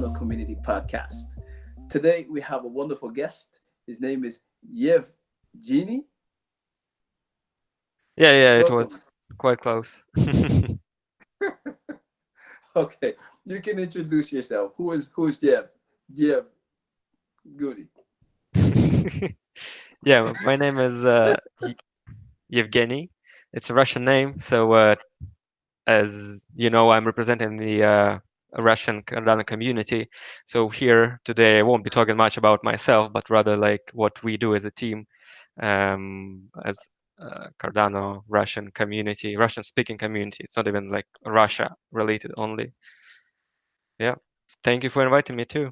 Cardano Community Podcast. Today we have a wonderful guest. His name is Evgeny. Yeah, it Welcome. was quite close. Okay, you can introduce yourself. Who is Yev? Yev Goody. Yeah, my name is Yevgeny. It's a Russian name, so as you know, I'm representing the Russian Cardano community. So here today, I won't be talking much about myself, but rather like what we do as a team, as Cardano Russian community, Russian-speaking community. It's not even like Russia related only. Yeah, thank you for inviting me too.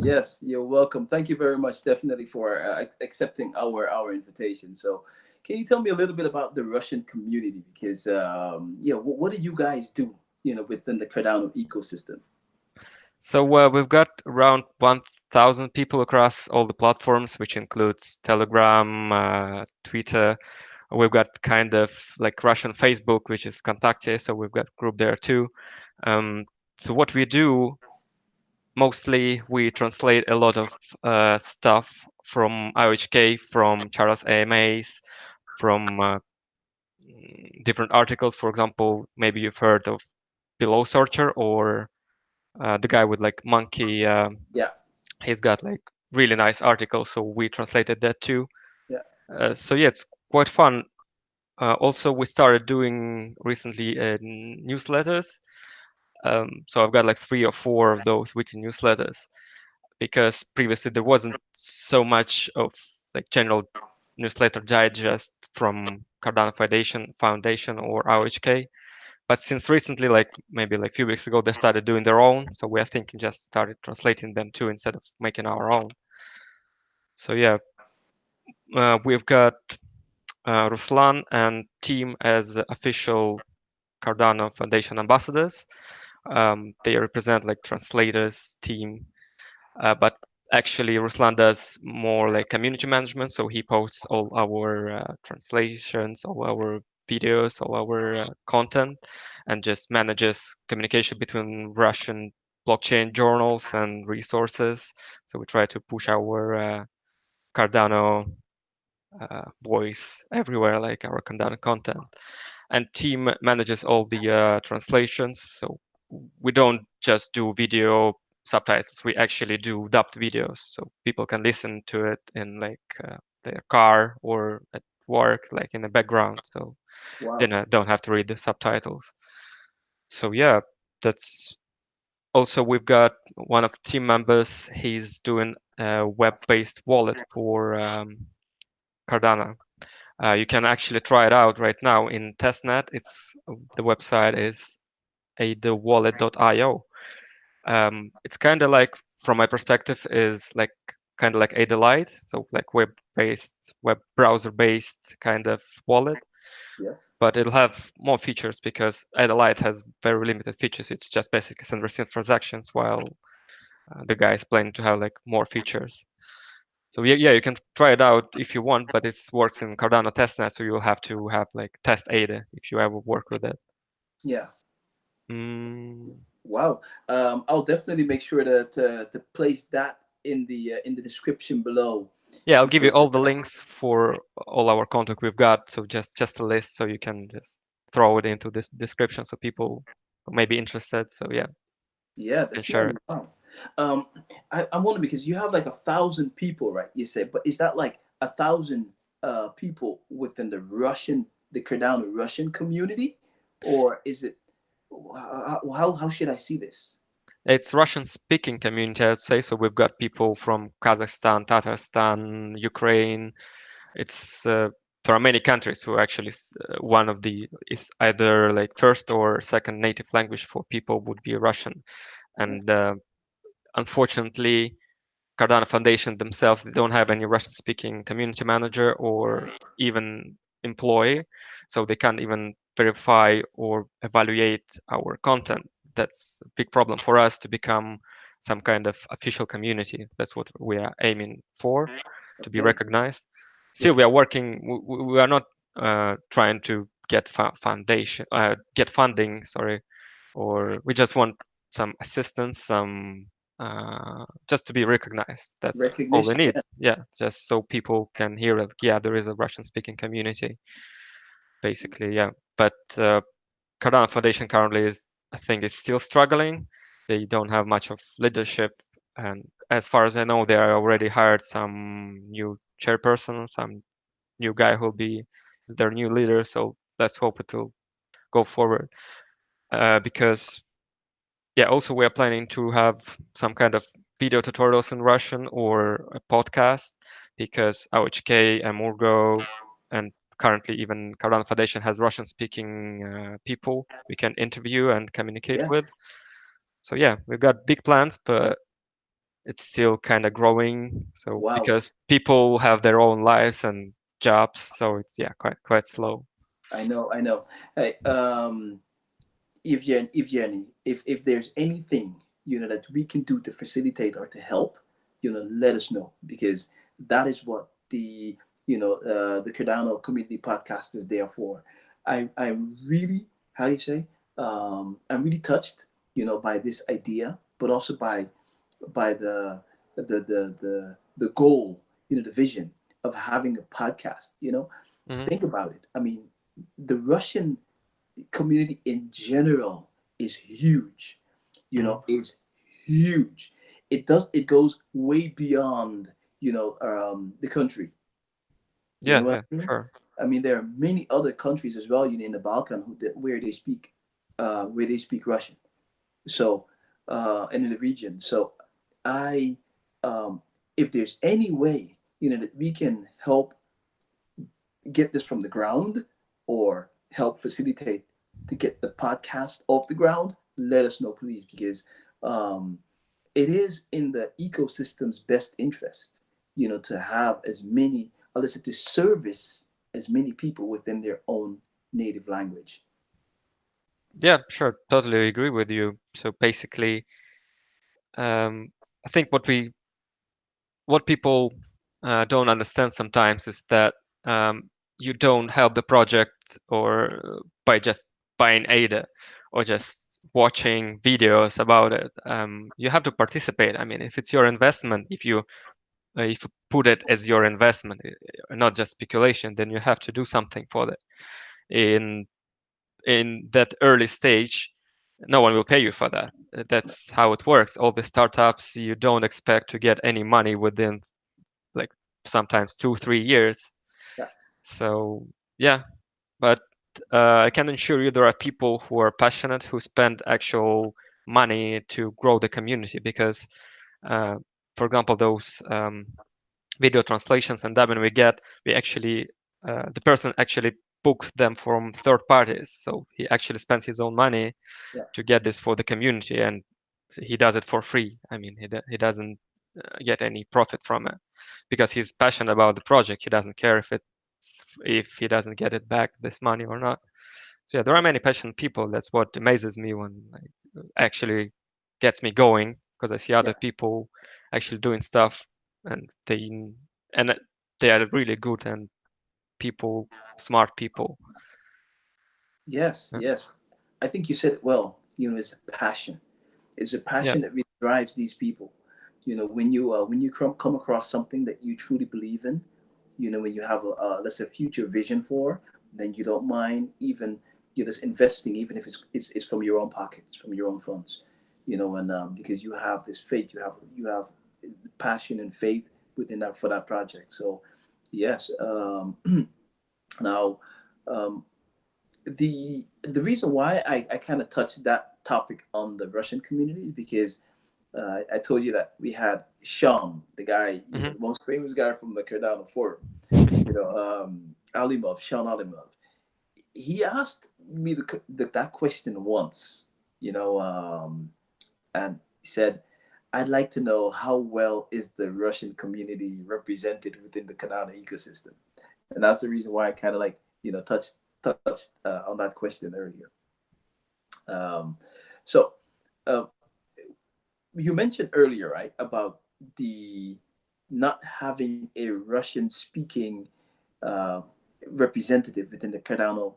Yes, you're welcome. Thank you very much, definitely for accepting our invitation. So, can you tell me a little bit about the Russian community? Because what do you guys do? Within the Cardano ecosystem. So we've got around 1,000 people across all the platforms, which includes Telegram, Twitter. We've got kind of like Russian Facebook, which is Kontakte, so we've got group there too. Um, so what we do, mostly we translate a lot of stuff from IOHK, from Charles AMAs, from different articles. For example, maybe you've heard of Below Searcher or the guy with like monkey. Yeah, He's got like really nice articles, so we translated that too. yeah. So yeah, it's quite fun. Also, we started doing recently newsletters. So I've got like 3 or 4 of those weekly newsletters because previously there wasn't so much of like general newsletter digest from Cardano Foundation or RHK. But since recently, like maybe like a few weeks ago, they started doing their own. So we are thinking just started translating them too instead of making our own. So yeah, we've got Ruslan and team as official Cardano Foundation ambassadors. They represent like translators team, but actually Ruslan does more like community management. So he posts all our translations, all our videos, all our content, and just manages communication between Russian blockchain journals and resources. So we try to push our Cardano voice everywhere, like our Cardano content. And team manages all the translations. So we don't just do video subtitles. We actually do dubbed videos, so people can listen to it in like their car or at work, like in the background. So they Wow. don't have to read the subtitles. So yeah, that's also we've got one of the team members. He's doing a web-based wallet for Cardano. You can actually try it out right now in testnet. It's the website is adawallet.io. It's kind of like, from my perspective, is like kind of like Adelaide, so like web-based, web browser-based kind of wallet. Yes. But it'll have more features because Adelaide has very limited features. It's just basically send receive transactions, while the guy is planning to have like more features. So yeah, you can try it out if you want, but it works in Cardano testnet, so you'll have to have like test Ada if you ever work with it. Yeah. Mm, Wow. I'll definitely make sure to place that in the description below yeah, I'll give you because all the links for all our content we've got. So just a list, so you can just throw it into this description, so people who may be interested. So yeah, yeah, can share definitely. it. Wow. Um, I'm wondering because you have like 1,000 people, right? You said, but is that like 1,000 people within the Cardano Russian community, or is it how should I see this? It's Russian-speaking community, I'd say. So we've got people from Kazakhstan, Tatarstan, Ukraine. It's there are many countries who actually one of the is either like first or second native language for people would be Russian, Yeah. and unfortunately, Cardano Foundation themselves, they don't have any Russian-speaking community manager or even employee, so they can't even verify or evaluate our content. That's a big problem for us to become some kind of official community. That's what we are aiming for, to be Okay. recognized. Still, Yes. we are working. We are not trying to get get funding. Sorry, or we just want some assistance, some just to be recognized. That's all we Recognition, need. yeah. Yeah, just so people can hear that, yeah, there is a Russian speaking community, basically. Yeah, but Cardano Foundation currently is, I think, is still struggling. They don't have much of leadership, and as far as I know, they are already hired some new chairperson, some new guy who'll be their new leader. So let's hope it will go forward. Because yeah, also we are planning to have some kind of video tutorials in Russian or a podcast, because AOHK and Murgo and currently even Cardano Foundation has Russian speaking people we can interview and communicate with. Yes. So yeah, we've got big plans, but it's still kind of growing. So Wow. because people have their own lives and jobs, so it's yeah, quite slow. I know, I know. Hey, Evgeny, if there's anything that we can do to facilitate or to help, let us know, because that is what the Cardano Community Podcast is there for. I'm really, how do you say, I'm really touched, by this idea, but also by the goal, the vision of having a podcast. Hmm. Think about it. I mean, the Russian community in general is huge, Hmm. is huge. It goes way beyond, the country. You Yeah, know what yeah, I mean? sure. I mean, there are many other countries as well, in the Balkan where they speak Russian. So, and in the region. So, I, um, if there's any way, that we can help get this from the ground, or help facilitate to get the podcast off the ground, let us know, please, because um, it is in the ecosystem's best interest, to have as many, or let's say, to service as many people within their own native language. Yeah, sure. Totally agree with you. So basically, I think what people don't understand sometimes is that you don't help the project or by just buying ADA or just watching videos about it. You have to participate. I mean, if it's your investment, if you put it as your investment, not just speculation, then you have to do something for it. In that early stage, no one will pay you for that. That's how it works. All the startups, you don't expect to get any money within like sometimes 2 3 years. Yeah. So yeah, but I can assure you there are people who are passionate, who spend actual money to grow the community, because uh, for example, those video translations and dubbing we actually the person actually booked them from third parties, so he actually spends his own money Yeah. to get this for the community, and he does it for free. I mean, he doesn't get any profit from it because he's passionate about the project. He doesn't care if he doesn't get it back, this money, or not. So yeah, there are many passionate people. That's what amazes me, when like, actually gets me going, because I see Yeah. other people actually doing stuff, and and they are really good and people, smart people. Yes. Yeah. Yes. I think you said it well. It's a passion. It's a Yeah. passion that really drives these people. When you come across something that you truly believe in, when you have let's say, future vision for, then you don't mind even, just investing, even if it's from your own pocket, it's from your own funds, and because you have this faith, you have passion and faith within that, for that project. So yes. Now, um, the reason why I kind of touched that topic on the Russian community is because I told you that we had Sean, the guy, Hmm. the most famous guy from the Cardano forum, Alimov, Sean Alimov. He asked me that question once, and he said, "I'd like to know how well is the Russian community represented within the Cardano ecosystem," and that's the reason why I kind of like, touched on that question earlier. Um, so, uh, you mentioned earlier, right, about the not having a Russian speaking uh, representative within the Cardano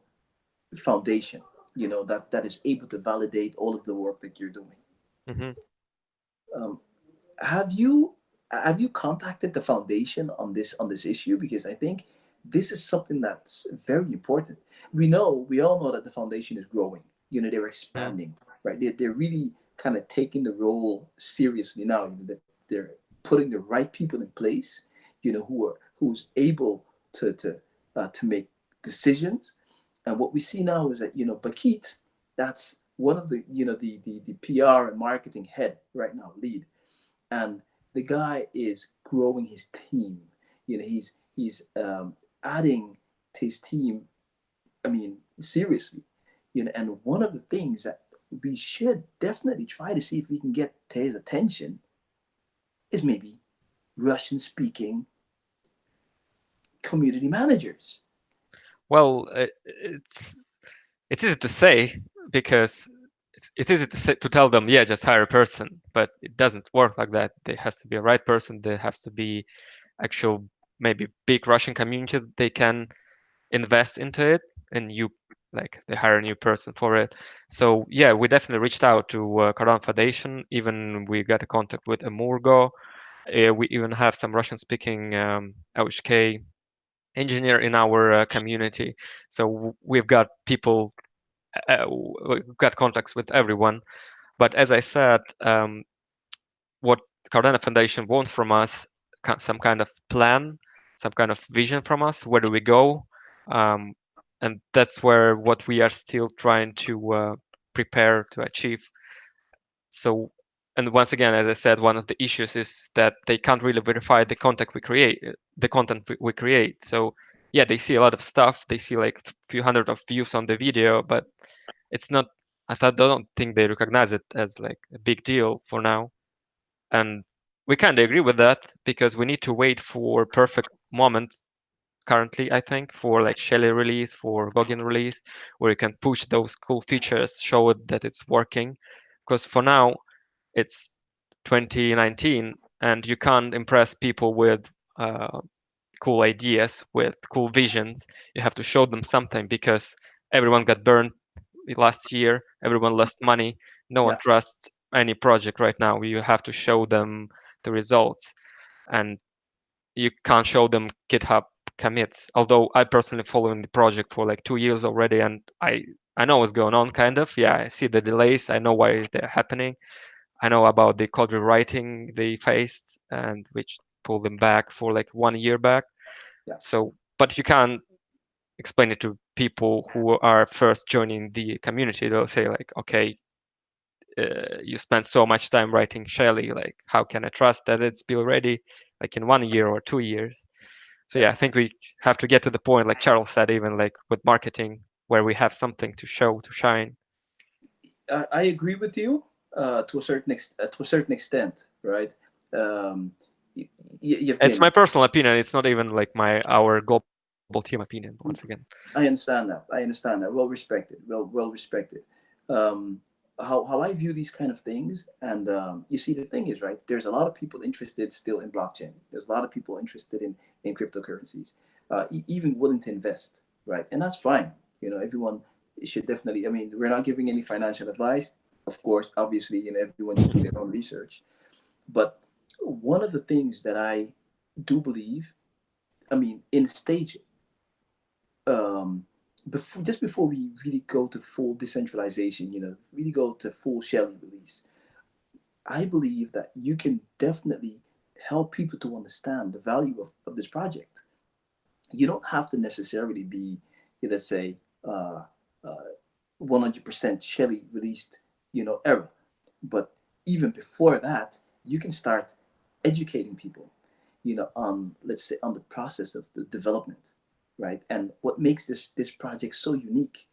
Foundation, that is able to validate all of the work that you're doing. Hmm. Um, have you contacted the foundation on this issue? Because I think this is something that's very important. We all know that the foundation is growing. They're Mm. expanding, right? They're really kind of taking the role seriously now. They're putting the right people in place, who's able to make decisions. And what we see now is that Bakit, that's one of the PR and marketing head right now, lead, and the guy is growing his team. He's adding to his team. I mean, seriously. And one of the things that we should definitely try to see if we can get to his attention is maybe Russian speaking community managers. Well, it's easy to say because it's easy to say, to tell them, yeah, just hire a person, but it doesn't work like that. There has to be a right person. There has to be actual maybe big Russian community that they can invest into it, and you like they hire a new person for it. So yeah, we definitely reached out to Cardano Foundation. Even we got a contact with Amurgo. We even have some Russian speaking OHK engineer in our community. So we've got people, we've got contacts with everyone. But as I said, what Cardano Foundation wants from us, some kind of plan, some kind of vision from us. Where do we go? Um, and that's where what we are still trying to prepare to achieve. So, and once again, as I said, one of the issues is that they can't really verify the content we create, the content we create. So, yeah, they see a lot of stuff. They see like a few hundred of views on the video, but it's not. I don't think they recognize it as like a big deal for now. And we kind of agree with that because we need to wait for perfect moment currently, I think, for like Shelley release, for Gogin release, where you can push those cool features, show it that it's working. Because for now, it's 2019 and you can't impress people with uh, cool ideas, with cool visions. You have to show them something because everyone got burned last year, everyone lost money, no one Yeah, trusts any project right now. You have to show them the results, and you can't show them GitHub commits. Although I personally following the project for like 2 years already, and I know what's going on, kind of. Yeah, I see the delays. I know why they're happening. I know about the code rewriting they faced, and which pulled them back for like 1 year back. yeah. So, but you can't explain it to people who are first joining the community. They'll say like, okay, you spent so much time writing Shelley, like how can I trust that it's built ready like in 1 year or 2 years? So yeah, I think we have to get to the point, like Charles said, even like with marketing, where we have something to show, to shine. I agree with you to a certain extent, right? Um, It's Yevgeny, my personal opinion. It's not even like our global team opinion. Once again, I understand that. I understand that. Well respected. Well respected. Um, how I view these kind of things, and you see, the thing is, right? There's a lot of people interested still in blockchain. There's a lot of people interested in cryptocurrencies, even willing to invest, right? And that's fine. Everyone should definitely. I mean, we're not giving any financial advice, of course. Obviously, everyone should do their own research. But one of the things that I do believe, I mean, in stage just before we really go to full decentralization, really go to full Shelley release, I believe that you can definitely help people to understand the value of this project. You don't have to necessarily be, let's say, 100% Shelley released, era. But even before that, you can start educating people, on, let's say, on the process of the development, right? And what makes this project so unique.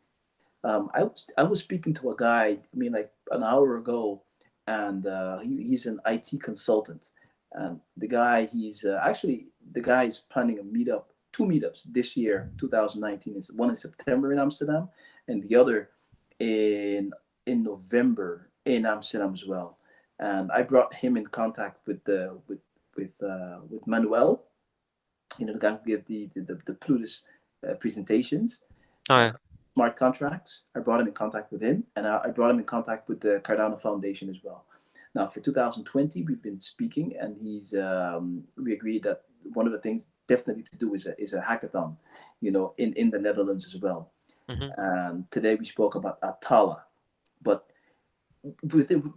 I was speaking to a guy, I mean, like an hour ago, and he's an IT consultant. And the guy is planning a meetup, two meetups this year, 2019. Is one in September in Amsterdam, and the other in November in Amsterdam as well. And I brought him in contact with Manuel, the guy who gave the Plutus presentations, oh uh, yeah, smart contracts. I brought him in contact with him, and I brought him in contact with the Cardano Foundation as well. Now, for 2020, we've been speaking, and we agreed that one of the things definitely to do is a hackathon, in the Netherlands as well. Hmm. And today we spoke about Atala, but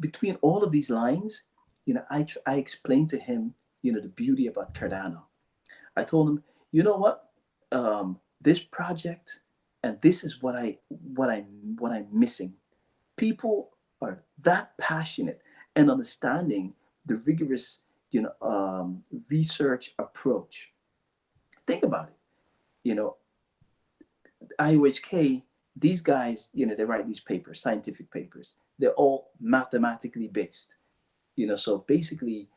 between all of these lines, I explained to him, the beauty about Cardano. I told him, you know what, this project, and this is what I'm missing. People are that passionate and understanding the rigorous, research approach. Think about it. You know, IOHK, these guys, they write these papers, scientific papers. They're all mathematically based. So basically,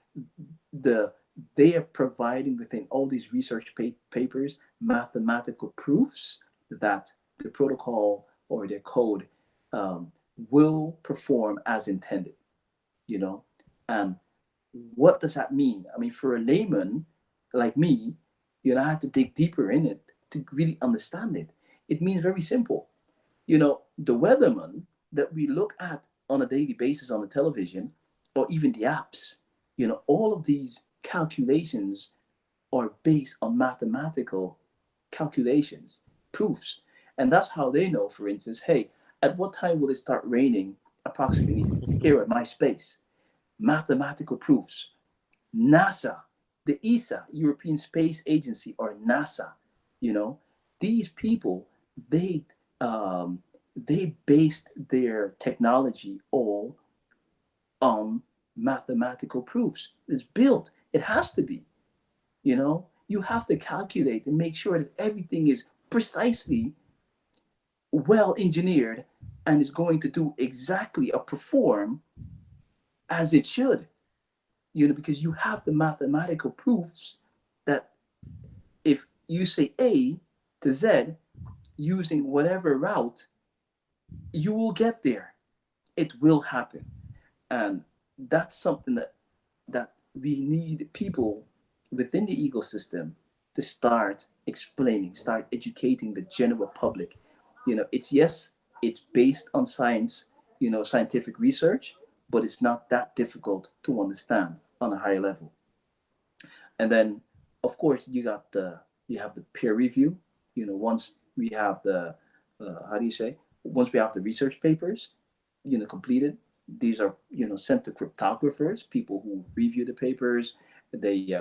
the they are providing within all these research papers mathematical proofs that the protocol or their code um, will perform as intended. you know and what does that mean? I mean, for a layman like me, I had to dig deeper in it to really understand it. It means very simple. The weatherman that we look at on a daily basis on the television, or even the apps, all of these calculations are based on mathematical calculations, proofs. And that's how they know, for instance, hey, at what time will it start raining approximately here at my space? Mathematical proofs. NASA, the ESA, European Space Agency, or NASA, you know, these people, they they based their technology all on mathematical proofs. It's built. It has to be. You have to calculate and make sure that everything is precisely well engineered and is going to do exactly or perform as it should. Because you have the mathematical proofs that if you say A to Z using whatever route, you will get there. It will happen. And that's something that we need people within the ecosystem to start explaining, start educating the general public. It's based on science, scientific research, but it's not that difficult to understand on a higher level. And then, of course, you have the peer review. Once we have the how do you say? Once we have the research papers, completed, these are sent to cryptographers, people who review the papers. They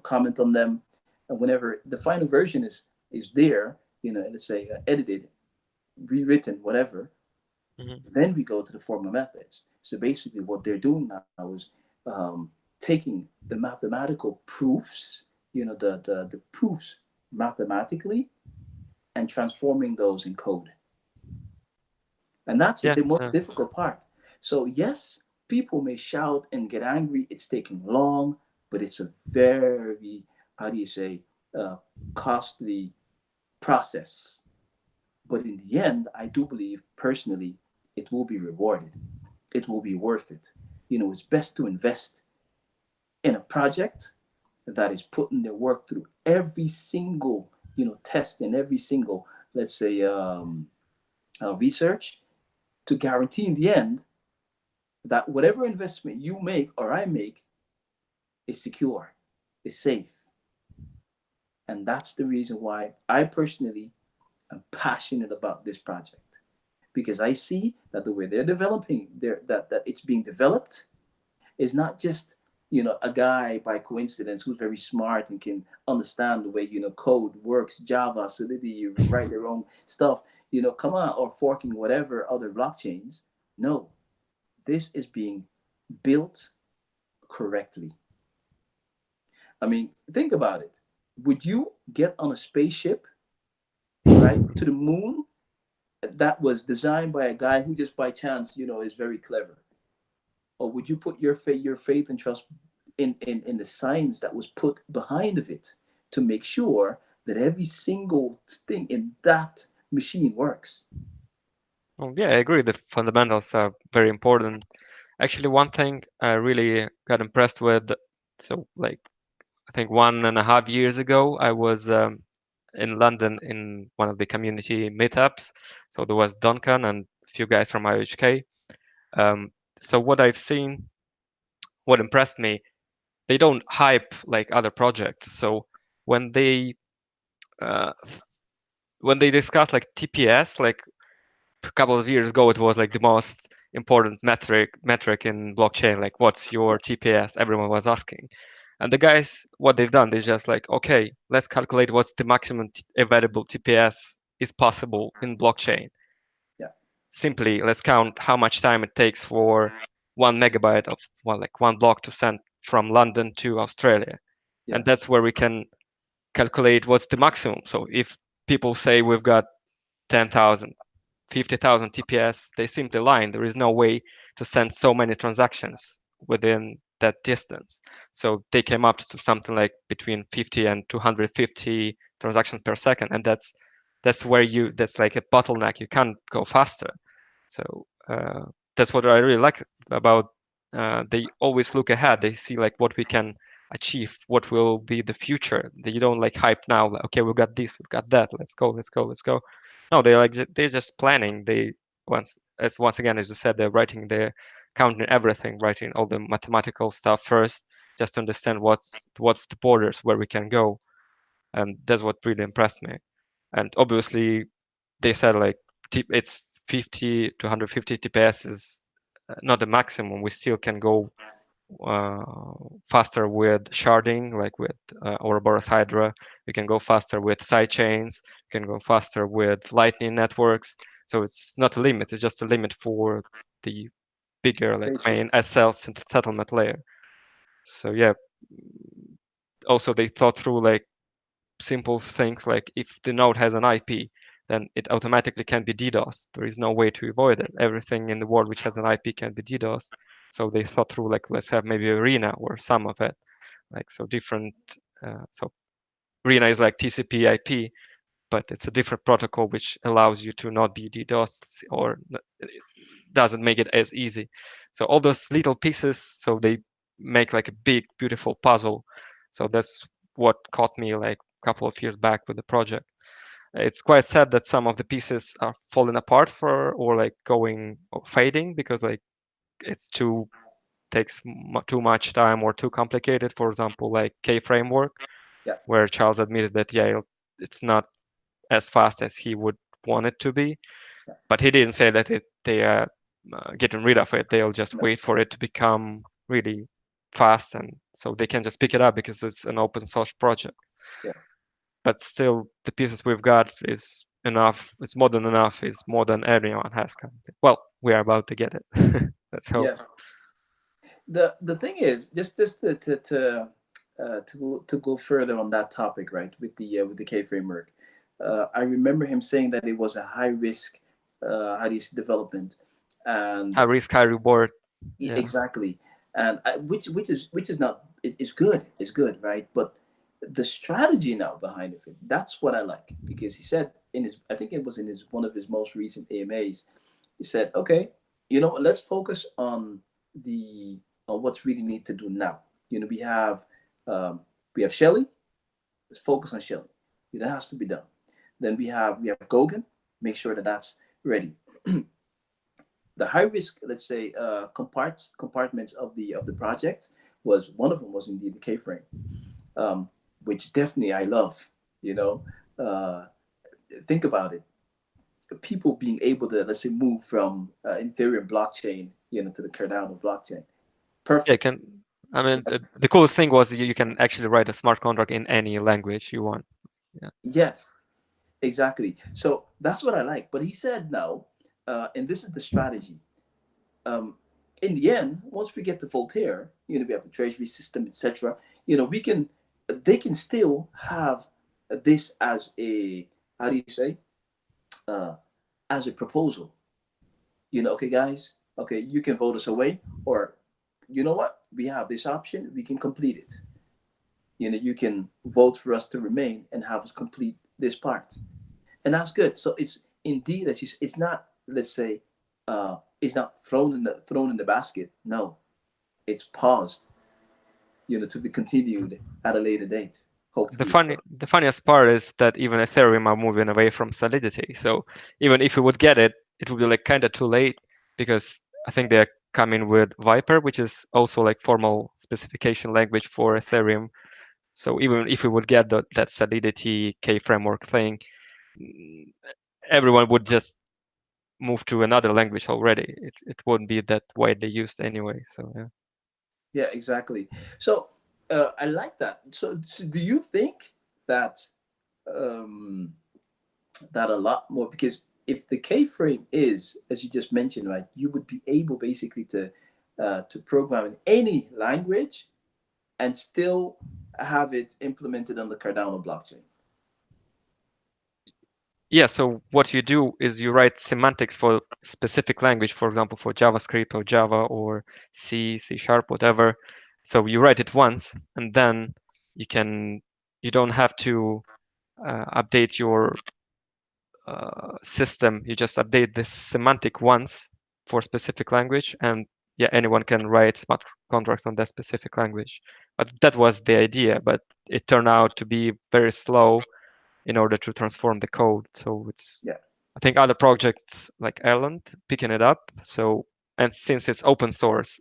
comment on them, and whenever the final version is there, let's say edited, rewritten, whatever, Hmm. then we go to the formal methods. So basically, what they're doing now is taking the mathematical proofs, the proofs mathematically, and transforming those in code. And that's Yeah. the most difficult part. So, yes, people may shout and get angry. It's taking long, but it's a very, how do you say, uh, costly process. But in the end, I do believe personally it will be rewarded. It will be worth it. It's best to invest in a project that is putting their work through every single, test and every single, let's say, research, to guarantee in the end that whatever investment you make or I make is secure, is safe. And that's the reason why I personally am passionate about this project, because I see that the way they're developing that it's being developed is not just a guy by coincidence who's very smart and can understand the way code works, Java, Solidity, you write their own stuff, come on, or forking whatever other blockchains. No, this is being built correctly. I mean, think about it. Would you get on a spaceship, right, to the moon that was designed by a guy who just by chance, is very clever? Or would you put your faith and trust in the science that was put behind of it to make sure that every single thing in that machine works? Well, yeah, I agree. The fundamentals are very important. Actually, one thing I really got impressed with, so like I think 1.5 years ago, I was in London in one of the community meetups. So there was Duncan and a few guys from IHK. So what I've seen what impressed me, they don't hype like other projects. So when they uh, discuss like TPS, like a couple of years ago, it was like the most important metric in blockchain. Like, what's your TPS? Everyone was asking, and the guys, what they've done, they just like, okay, let's calculate what's the maximum available TPS is possible in blockchain. Yeah. Simply, let's count how much time it takes for 1 megabyte of one block to send from London to Australia, Yeah. and that's where we can calculate what's the maximum. So if people say we've got 10,000, 50,000 TPS, they simply lie. There is no way to send so many transactions within that distance. So they came up to something like between 50 and 250 transactions per second, and that's where that's like a bottleneck. You can't go faster. So that's what I really like about. They always look ahead. They see like what we can achieve, what will be the future. They don't like hype now. Like, okay, we've got this, we've got that. Let's go, let's go, let's go. No, they're just planning. They once again, as you said, they're writing, they're counting everything, writing all the mathematical stuff first, just to understand what's the borders where we can go, and that's what really impressed me. And obviously, they said like it's 50 to 150 TPS is not the maximum. We still can go faster with sharding, like with Ouroboros Hydra. We can go faster with sidechains. We can go faster with Lightning networks. So it's not a limit. It's just a limit for the bigger, like Basic. main SL settlement layer. So yeah. Also, they thought through like simple things, like if the node has an IP, then it automatically can be DDoS. There is no way to avoid it. Everything in the world which has an IP can be DDoS. So they thought through like, let's have maybe Arena or some of it, like so different. So Arena is like TCP IP, but it's a different protocol which allows you to not be DDoS, or it doesn't make it as easy. So all those little pieces, so they make like a big, beautiful puzzle. So that's what caught me like a couple of years back with the project. It's quite sad that some of the pieces are falling apart or like going or fading, because like it's takes too much time or too complicated. For example, like K framework, Yeah. where Charles admitted that yeah, it's not as fast as he would want it to be, Yeah. but he didn't say that they are getting rid of it. They'll just No. wait for it to become really fast, and so they can just pick it up because it's an open source project. Yes. But still, the pieces we've got is enough. It's more than enough. It's more than anyone has. Well, we are about to get it. Let's hope. Yes. The thing is, just to go further on that topic, right? With the K framework, I remember him saying that it was a high risk, how do you say, development, and High risk, high reward. Yeah. exactly, and which is not, it's good, it's good, right? But the strategy now behind it, that's what I like, because he said in his, I think it was in his one of his most recent AMAs, he said, okay, you know, let's focus on the on what's really need to do now. You know, um, we have Shelley. Let's focus on Shelley. That has to be done. Then we have Gogan. Make sure that that's ready. The high risk, let's say, compartments of the project, was one of them was indeed the K frame, which definitely I love. You know, uh, think about it. People being able to, let's say, move from Ethereum blockchain, you know, to the Cardano blockchain. Yeah, Perfect. can. I mean, the coolest thing was you can actually write a smart contract in any language you want. Yeah. Yes, exactly. So that's what I like. But he said no, and this is the strategy. Um, in the end, once we get to Voltaire, you know, we have the treasury system, etc. You know, they can still have this as a, how do you say, uh, as a proposal. You know, okay, guys, okay, you can vote us away, or you know what, we have this option, we can complete it. You know, you can vote for us to remain and have us complete this part, and that's good. So it's indeed, as you say, it's not, let's say, it's not thrown in the basket. No, it's paused. You know, to be continued at a later date, hopefully. The funniest part is that even Ethereum are moving away from Solidity. So even if we would get it, it would be like kind of too late, because I think they're come in with Viper, which is also like formal specification language for Ethereum. So even if we would get that Solidity K framework thing, everyone would just move to another language already. It wouldn't be that widely used anyway. So yeah. Yeah, exactly. So I like that. So do you think that um, that a lot more, because if the K-frame is, as you just mentioned, right, you would be able basically to program in any language and still have it implemented on the Cardano blockchain. Yeah, so what you do is you write semantics for specific language, for example, for JavaScript or Java or C, C sharp, whatever. So you write it once, and then you don't have to update your system. You just update this semantic once for specific language, and yeah, anyone can write smart contracts on that specific language. But that was the idea, but it turned out to be very slow in order to transform the code. So it's, Yeah. I think other projects like Ireland picking it up. So, and since it's open source,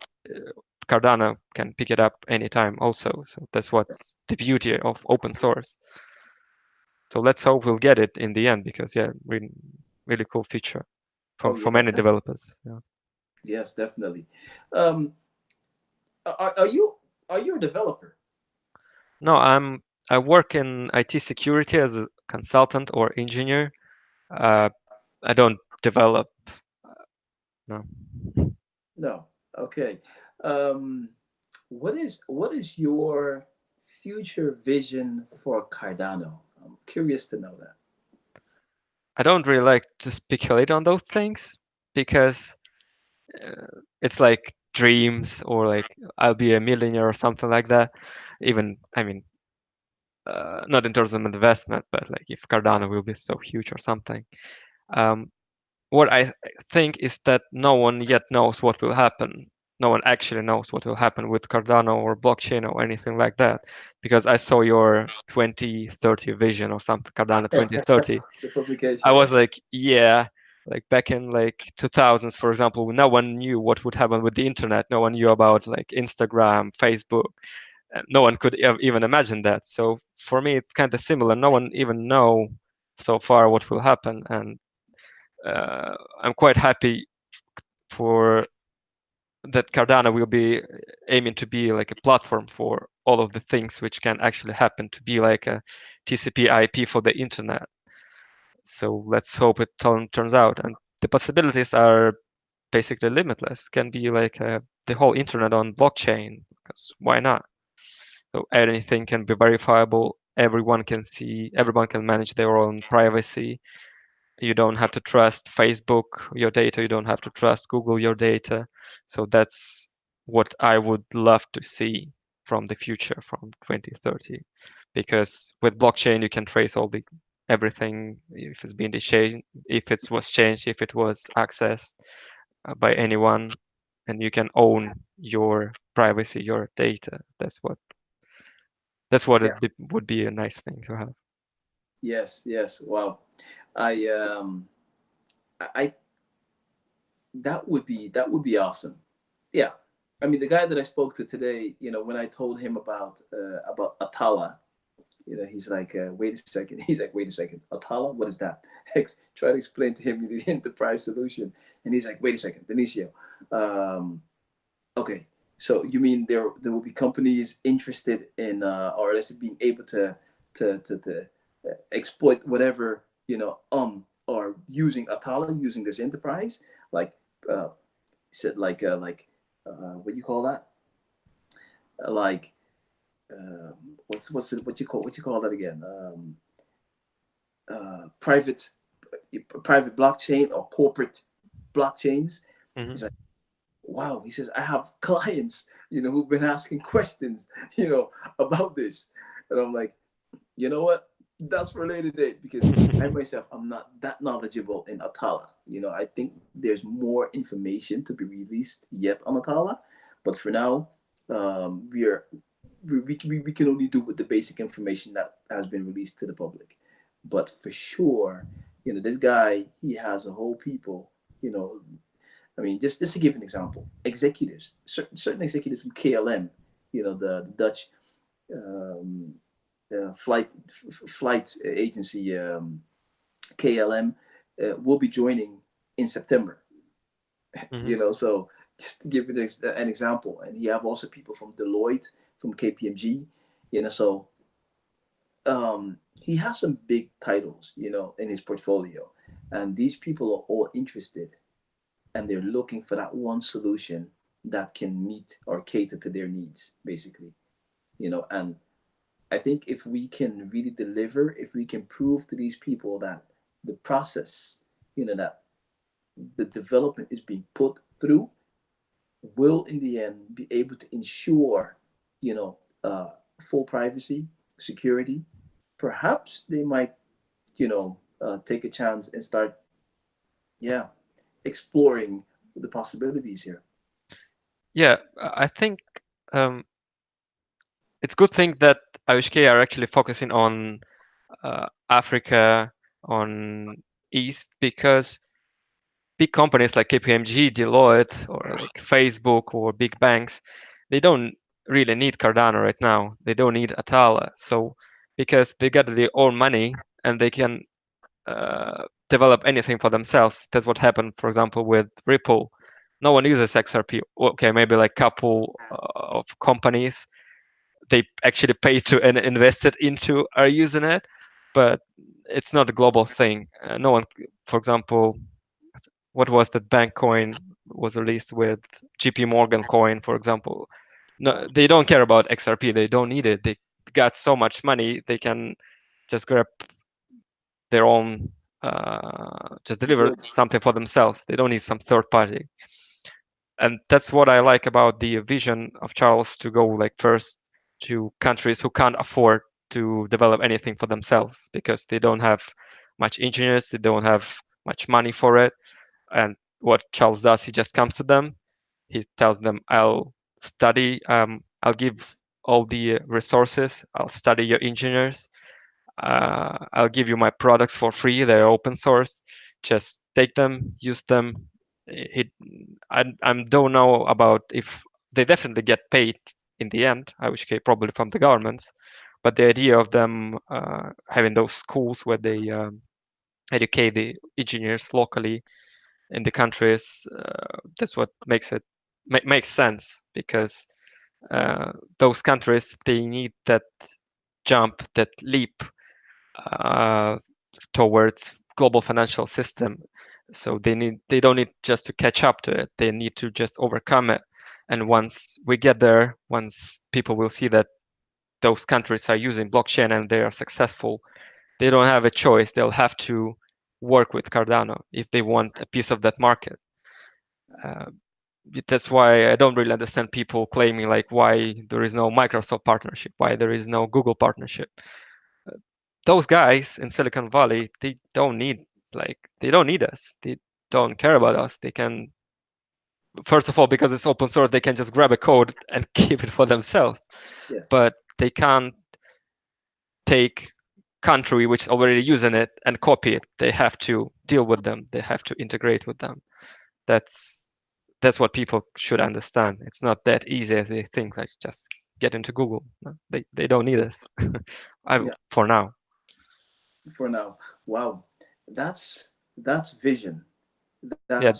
Cardano can pick it up anytime also. So that's what's the beauty of open source. So let's hope we'll get it in the end, because yeah, really, really cool feature Oh for yeah. many developers. Yeah. Yes, definitely. Um, are you a developer? No, I work in IT security as a consultant or engineer. Uh, I don't develop. No. No. Okay. Um, what is your future vision for Cardano? I'm curious to know that. I don't really like to speculate on those things because it's like dreams, or like I'll be a millionaire or something like that. Even, I mean, not in terms of investment, but like if Cardano will be so huge or something. Um, what I think is that no one yet knows what will happen. No one actually knows what will happen with Cardano or blockchain or anything like that. Because I saw your 2030 vision or something, Cardano 2030. The I publication, was right? like, yeah, like back in like 2000s, for example, no one knew what would happen with the internet. No one knew about like Instagram, Facebook. No one could even imagine that. So for me, it's kind of similar. No one even know so far what will happen, and I'm quite happy for that Cardano will be aiming to be like a platform for all of the things which can actually happen, to be like a TCP/IP for the internet. So let's hope it turns out. And the possibilities are basically limitless. Can be like the whole internet on blockchain, because why not? So anything can be verifiable. Everyone can see. Everyone can manage their own privacy. You don't have to trust Facebook your data. You don't have to trust Google your data. So that's what I would love to see from the future, from 2030, because with blockchain you can trace all the everything, if it's been changed, if it was changed, if it was accessed by anyone, and you can own your privacy, your data. That's what Yeah. would be a nice thing to have. Yes. Yes. Wow. I that would be awesome. Yeah. I mean, the guy that I spoke to today, when I told him about Atala, he's like, wait a second. He's like, wait a second, Atala, what is that? Try to explain to him the enterprise solution, and he's like, wait a second, Benicio. Um, okay, so you mean there will be companies interested in, or let's say being able to exploit whatever or using Atala, using this enterprise, like uh, said, what do you call that? Like what's it, what you call that again? Private blockchain or corporate blockchains. He's like, Hmm. wow. He says, I have clients, who've been asking questions, about this, and I'm like, you know what? That's for a later date, because I myself, I'm not that knowledgeable in Atala. I think there's more information to be released yet on Atala, but for now, we can only do with the basic information that has been released to the public. But for sure, this guy, he has a whole people, you know, I mean, just to give an example, executives, certain executives from KLM, the Dutch um, flight agency, KLM, will be joining in September. Hmm. So just to give it an example, and you have also people from Deloitte, from KPMG, so he has some big titles, in his portfolio, and these people are all interested, and they're looking for that one solution that can meet or cater to their needs, basically. And I think if we can really deliver, if we can prove to these people that the process, that the development is being put through, will in the end be able to ensure, you know, uh, full privacy, security, perhaps they might, take a chance and start, yeah, exploring the possibilities here. Yeah, I think um, it's good thing that IHK are actually focusing on Africa, on East, because big companies like KPMG, Deloitte, or like Facebook or big banks, they don't really need Cardano right now. They don't need Atala. So because they got their own money and they can develop anything for themselves. That's what happened, for example, with Ripple. No one uses XRP. Okay, maybe like couple of companies they actually pay to and invested into are using it, but it's not a global thing. No one, for example, what was that bank coin was released with JP Morgan coin, for example. No, they don't care about XRP. They don't need it. They got so much money they can just grab their own, just deliver Good. something for themselves. They don't need some third party. And that's what I like about the vision of Charles to go like first to countries who can't afford to develop anything for themselves because they don't have much engineers, they don't have much money for it. And what Charles does, he just comes to them, he tells them, I'll study, I'll give all the resources, I'll study your engineers, I'll give you my products for free, they're open source, just take them, use them. I don't know about if they definitely get paid in the end, I wish probably from the governments, but the idea of them having those schools where they educate the engineers locally in the countries, that's what makes it makes sense because those countries they need that jump, that leap uh, towards global financial system. So they don't need just to catch up to it. They need to just overcome it. And once we get there, once people will see that those countries are using blockchain and they are successful, they don't have a choice. They'll have to work with Cardano if they want a piece of that market. Uh, that's why I don't really understand people claiming like why there is no Microsoft partnership, why there is no Google partnership. Those guys in Silicon Valley, they don't need us. They don't care about us. They can, first of all, because it's open source, they can just grab a code and keep it for themselves. Yes. But they can't take country which is already using it and copy it. They have to deal with them. They have to integrate with them. That's that's what people should understand. It's not that easy as they think. Like just get into Google. No, they don't need us. Yeah. For now. For now. Wow. That's vision. Yeah.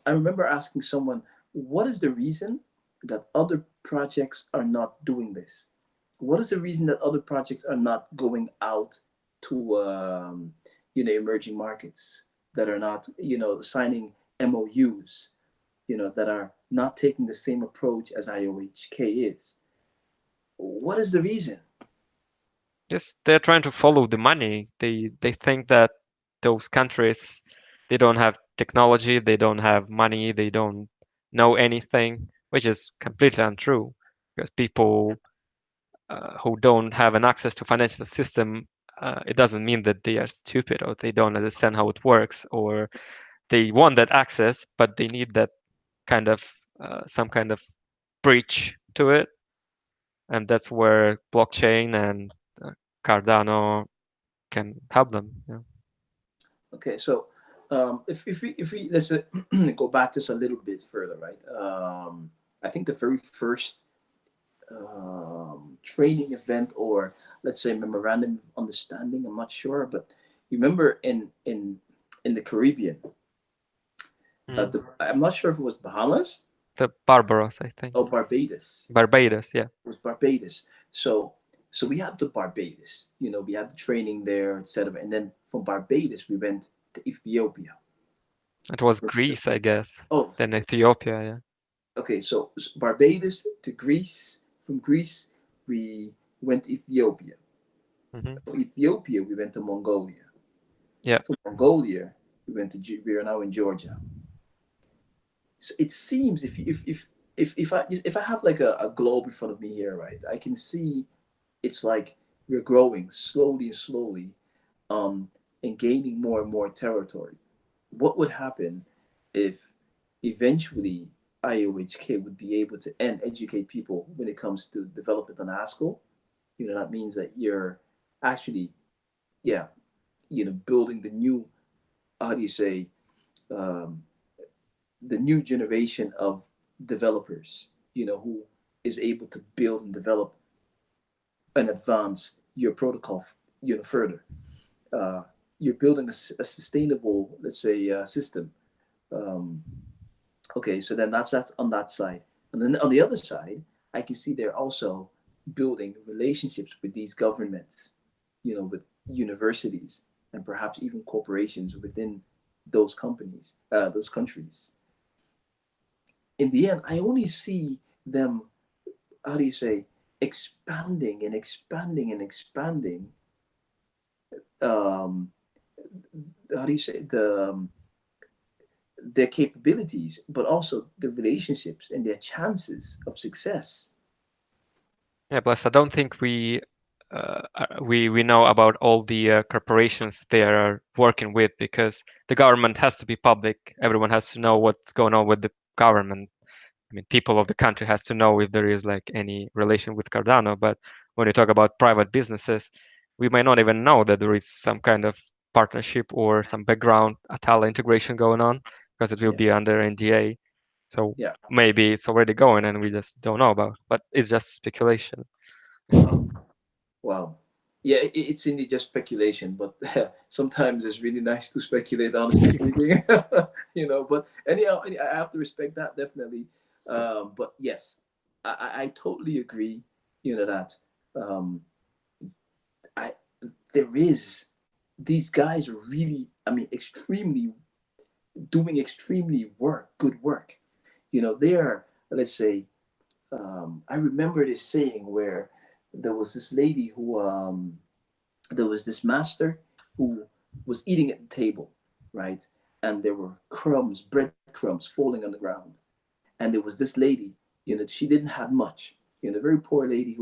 I remember asking someone, what is the reason that other projects are not doing this? What is the reason that other projects are not going out to, emerging markets, that are not, signing MOUs, that are not taking the same approach as IOHK is? What is the reason? Yes, they're trying to follow the money. They think that those countries they don't have technology, they don't have money, they don't know anything, which is completely untrue. Because people who don't have an access to financial system, it doesn't mean that they are stupid or they don't understand how it works or they want that access, but they need that kind of some kind of bridge to it, and that's where blockchain and Cardano can help them. Yeah. Okay, so If we let's go back just a little bit further, right? I think the very first training event, or let's say memorandum of understanding, I'm not sure, but you remember in the Caribbean, Mm. I'm not sure if it was Bahamas The Barbaros, I think. or Barbados. Barbados, yeah. It was Barbados. So we had the Barbados. We had the training there, etc. And then from Barbados we went to Ethiopia. It was Greece, I guess. Oh, Then Ethiopia, yeah. okay. So Barbados to Greece. From Greece we went to Ethiopia. Hmm. From Ethiopia we went to Mongolia. Yeah. From Mongolia we are now in Georgia. So it seems if I have like a globe in front of me here, right, I can see it's like we're growing slowly and slowly, and gaining more and more territory. What would happen if eventually IOHK would be able to educate people when it comes to development on Haskell? That means that you're actually, yeah, building the new, how do you say, um, the new generation of developers, who is able to build and develop and advance your protocol, further. Uh, you're building a sustainable, let's say, system. Um, okay, so then that's that on that side, and then on the other side, I can see they're also building relationships with these governments, with universities, and perhaps even corporations within those companies, those countries. In the end, I only see them, how do you say, expanding and expanding and expanding. Um, how do you say, their capabilities, but also the relationships and their chances of success. Yeah, plus I don't think we know about all the corporations they are working with, because the government has to be public. Everyone has to know what's going on with the government. I mean, people of the country has to know if there is like any relation with Cardano. But when you talk about private businesses, we might not even know that there is some kind of partnership or some background Atala integration going on, because it will Yeah, be under NDA. So yeah. maybe it's already going and we just don't know about. But it's just speculation. Wow, wow. Yeah, it's indeed just speculation, but sometimes it's really nice to speculate, honestly speaking. But anyhow, I have to respect that, definitely. But yes, I totally agree. That um, I there is these guys are really, I mean, extremely doing extremely good work. They are, let's say, I remember this saying where there was this lady who, there was this master who was eating at the table, right? And there were crumbs, breadcrumbs falling on the ground. And there was this lady, she didn't have much, a very poor lady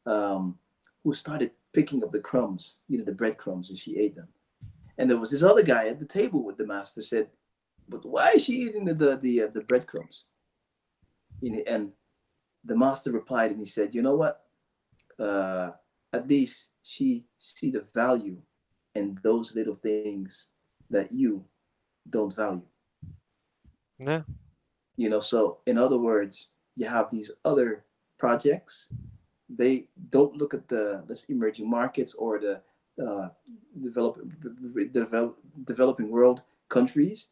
um, who started picking up the crumbs, the breadcrumbs, and she ate them. And there was this other guy at the table with the master said, "But why is she eating the breadcrumbs?" And the master replied, and he said, "You know what? Uh, at least she see the value in those little things that you don't value." Yeah. So in other words, you have these other projects. They don't look at the this emerging markets or the uh, develop, develop, developing world countries.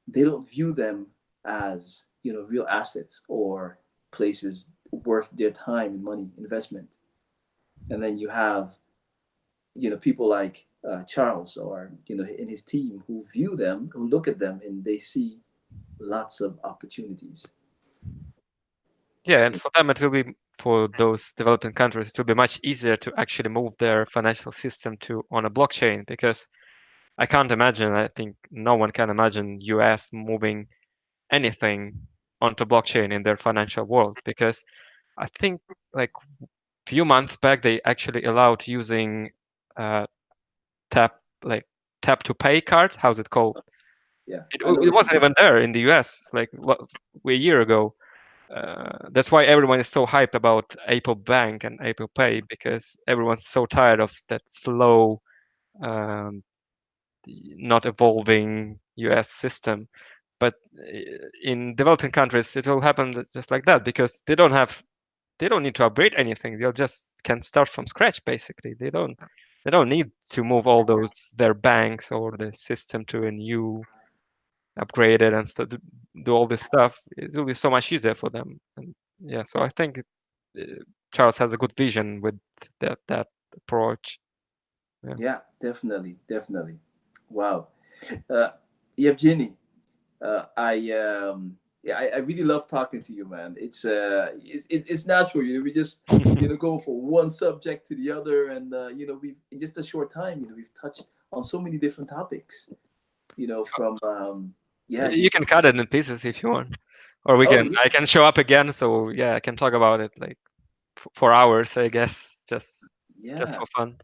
They don't view them as real assets or places worth their time and money investment. And then you have people like Charles, or in his team, who view them, who look at them, and they see lots of opportunities. Yeah, and for them it will be, for those developing countries, it will be much easier to actually move their financial system to on a blockchain, because I can't imagine, I think no one can imagine US moving anything onto blockchain in their financial world, because I think like few months back they actually allowed using uh, tap like tap to pay card. How's it called? Yeah, It, I know it what you wasn't mean. even there in the US like a year ago. That's why everyone is so hyped about Apple Bank and Apple Pay, because everyone's so tired of that slow um, not evolving US system. But in developing countries, it will happen just like that, because they don't need to upgrade anything. They'll just can start from scratch basically. They don't need to move all those their banks or the system to a new upgraded and do all this stuff. It will be so much easier for them. And yeah, so I think Charles has a good vision with that approach. Yeah, definitely, definitely. Wow. Uh, Evgeny, I really love talking to you, man. It's natural, we just go from one subject to the other, and we've in just a short time, we've touched on so many different topics. From yeah, You can cut it in pieces if you want, or oh I can show up again. So yeah, I can talk about it like for hours, I guess, just yeah, for fun.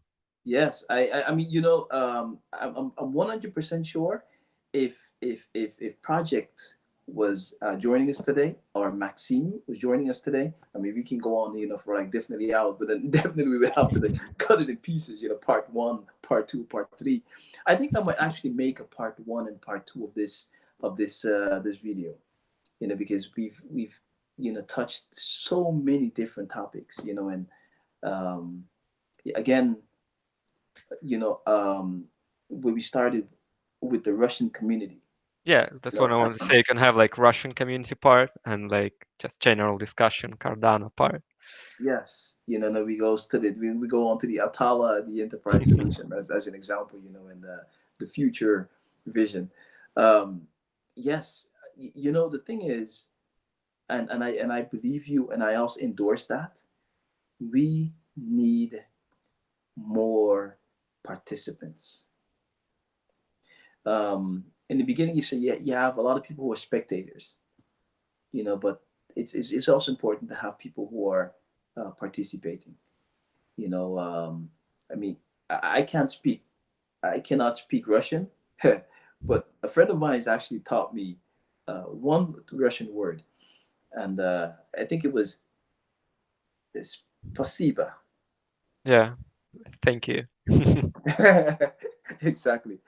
yes. I mean, I'm 100% sure if Project was joining us today, or Maxime was joining us today, I mean, we can go on, for like definitely hours, but then definitely we would have to like cut it in pieces, part one, part two, part three. I think I might actually make a part one and part two of this video, because we've touched so many different topics, and um, again, when we started with the Russian community. Yeah, that's what I want to say. You can have like Russian community part and like just general discussion Cardano part. Yes, then we go on to the Atala, the enterprise solution, as an example, and the future vision. Um, yes, the thing is, and I believe you, and I also endorse that. We need more participants. In the beginning, you say, yeah, you have a lot of people who are spectators, but it's also important to have people who are participating. I mean, I can't speak, I cannot speak Russian, but a friend of mine has actually taught me one Russian word, and I think it was spasiba. Yeah, thank you. Exactly.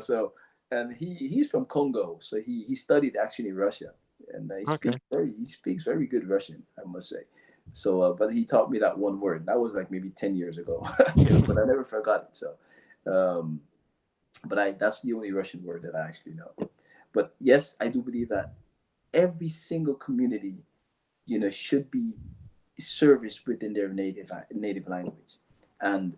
So, and he's from Congo, so he studied actually in Russia, and Okay. he speaks very good Russian, I must say. So, but he taught me that one word. That was like maybe 10 years ago, but I never forgot it. So, um, but that's the only Russian word that I actually know. But yes, I do believe that every single community, should be serviced within their native language, and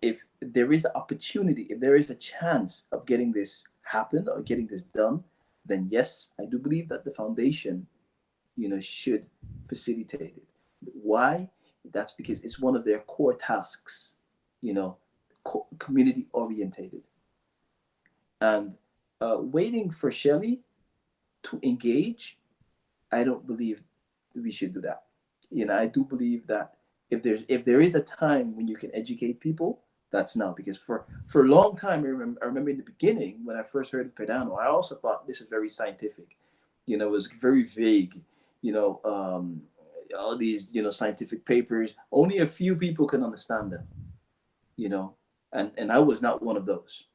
if there is an opportunity, if there is a chance of getting this happen or getting this done, then yes, I do believe that the foundation, should facilitate it. Why? That's because it's one of their core tasks, you know, community orientated. And waiting for Shelley to engage, I don't believe we should do that. I do believe that if there is a time when you can educate people, that's now. Because for a long time, I remember in the beginning when I first heard of Cardano, I also thought this is very scientific. It was very vague. All these scientific papers, only a few people can understand them. You know, and I was not one of those.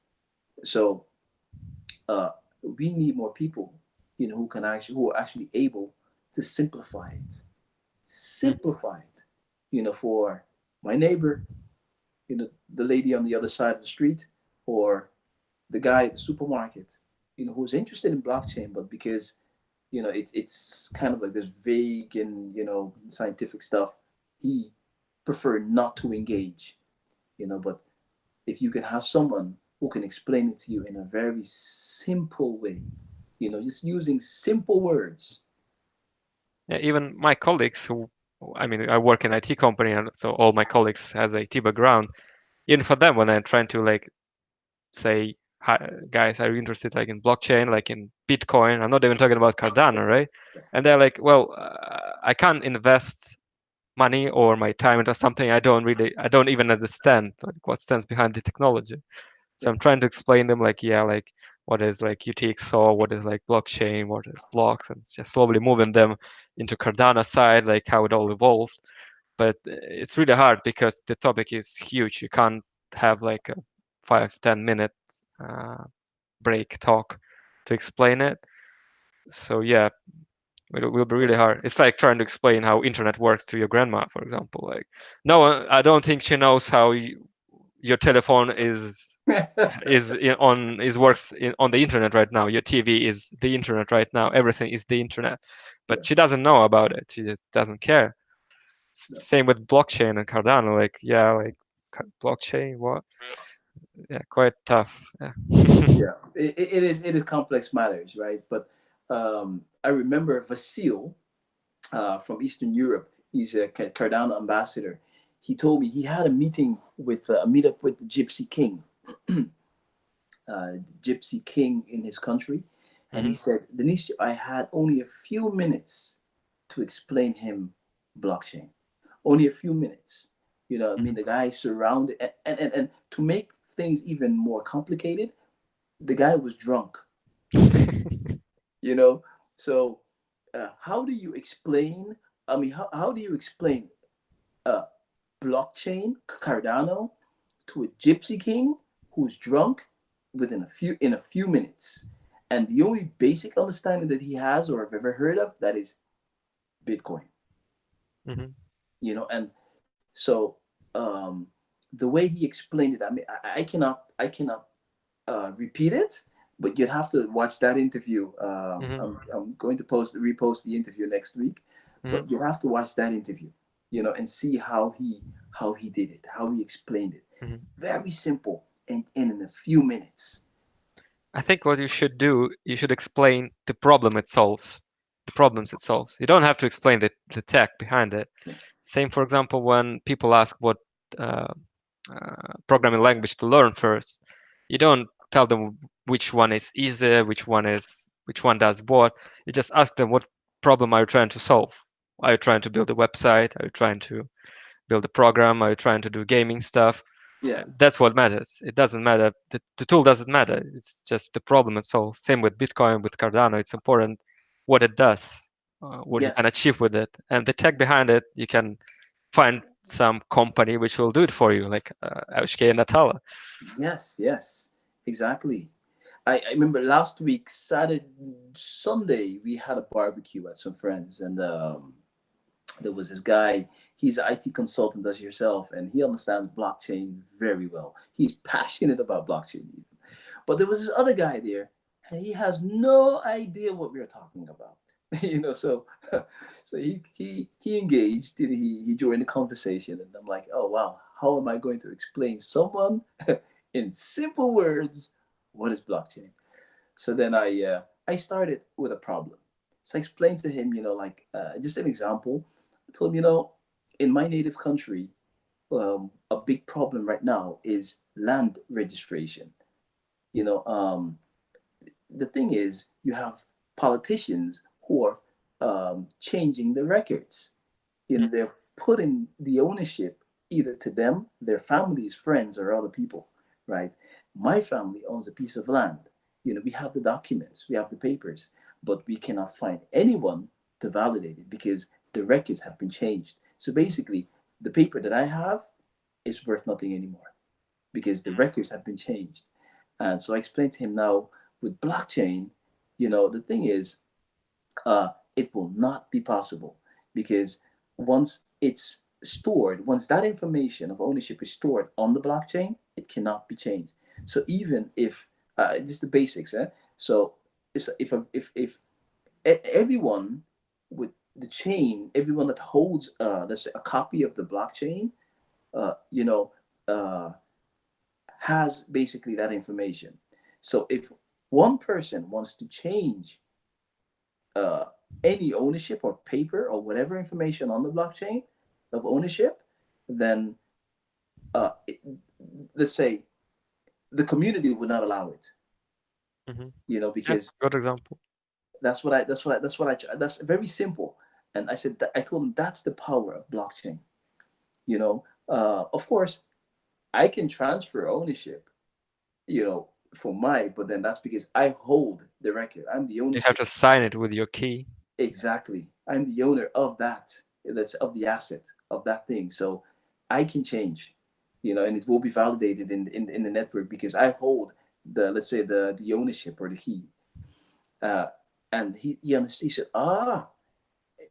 So uh, we need more people, who are actually able to Mm. simplify it, for my neighbor, the lady on the other side of the street, or the guy at the supermarket, who's interested in blockchain, but because it's kind of like this vague and scientific stuff, he preferred not to engage. But if you can have someone who can explain it to you in a very simple way, just using simple words. Yeah, even my colleagues I mean, I work in IT company, and so all my colleagues has IT background. Even for them, when I'm trying to like say, hi, guys, are you interested like in blockchain, like in Bitcoin? I'm not even talking about Cardano, right? And they're like, well, I can't invest money or my time into something I don't even understand like what stands behind the technology. So Yeah. I'm trying to explain them like, yeah, like what is like UTXO, what is like blockchain, what is blocks, and just slowly moving them into Cardano side, like how it all evolved. But it's really hard because the topic is huge. You can't have like a 5-10 minute break talk to explain it. So yeah, it will be really hard. It's like trying to explain how internet works to your grandma, for example. Like, no, I don't think she knows how your telephone is works on the internet right now. Your TV is the internet right now. Everything is the internet, Yeah. but she doesn't know about it. She just doesn't care. No. Same with blockchain and Cardano. Like, yeah, like blockchain, what? Yeah, quite tough. Yeah. Yeah. It is complex matters, right? But I remember Vasil from Eastern Europe. He's a Cardano ambassador. He told me he had a meeting with a meetup with the Gypsy King, Gypsy King in his country, and he Hmm. said, Denisha, I had only a few minutes to explain him blockchain. Only a few minutes. You know, I mean, Hmm. the guy surrounded, and to make things even more complicated, the guy was drunk. You know, so how do you explain? I mean, how do you explain uh, blockchain Cardano to a Gypsy King who's drunk within a few minutes, and the only basic understanding that he has or I've ever heard of that is Bitcoin. Hmm. You know, and so the way he explained it, I mean, I cannot repeat it, but you'd have to watch that interview. Hmm. I'm going to repost the interview next week, Hmm. but you have to watch that interview, and see how he did it, how he explained it. Hmm. Very simple, and in a few minutes. I think what you should do, you should explain the problem it solves, the problems it solves. You don't have to explain the tech behind it. Yeah. Same, for example, when people ask what uh, programming language to learn first, you don't tell them which one is easy, which one does what. You just ask them what problem are you trying to solve. Are you trying to build a website? Are you trying to build a program? Are you trying to do gaming stuff? Yeah. That's what matters. It doesn't matter. The tool doesn't matter. It's just the problem itself. Same with Bitcoin, with Cardano. It's important what it does, what you Yes. can achieve with it, and the tech behind it. You can find some company which will do it for you, like Evgeny and Atala. Yes. Yes. Exactly. I remember last week, Saturday, Sunday, we had a barbecue at some friends, and there was this guy. He's an IT consultant as yourself, and he understands blockchain very well. He's passionate about blockchain even. But there was this other guy there, and he has no idea what we are talking about. So so he engaged. He joined the conversation, and I'm like, oh wow, how am I going to explain someone in simple words what is blockchain? So then I started with a problem. So I explained to him, like just an example. I told him, in my native country, a big problem right now is land registration. You know, the thing is, you have politicians who are changing the records. They're putting the ownership either to them, their families, friends, or other people, right? My family owns a piece of land. We have the documents, we have the papers, but we cannot find anyone to validate it because the records have been changed. So basically, the paper that I have is worth nothing anymore because the records have been changed. And so I explained to him now with blockchain, the thing is, it will not be possible because once that information of ownership is stored on the blockchain, it cannot be changed. So even if this is the basics, so if everyone with the chain, everyone that holds let's say a copy of the blockchain, uh, you know, uh, has basically that information. So if one person wants to change uh, any ownership or paper or whatever information on the blockchain of ownership, then it, let's say the community would not allow it. Hmm. Yeah, Because good example. that's very simple. And I said that I told him that's the power of blockchain. Of course, I can transfer ownership, for but then that's because I hold the record. I'm the You have ownership. to sign it with your key. Exactly. I'm the owner of that. That's of the asset of that thing. So I can change, and it will be validated in the network because I hold let's say the ownership or the key, uh, and he said,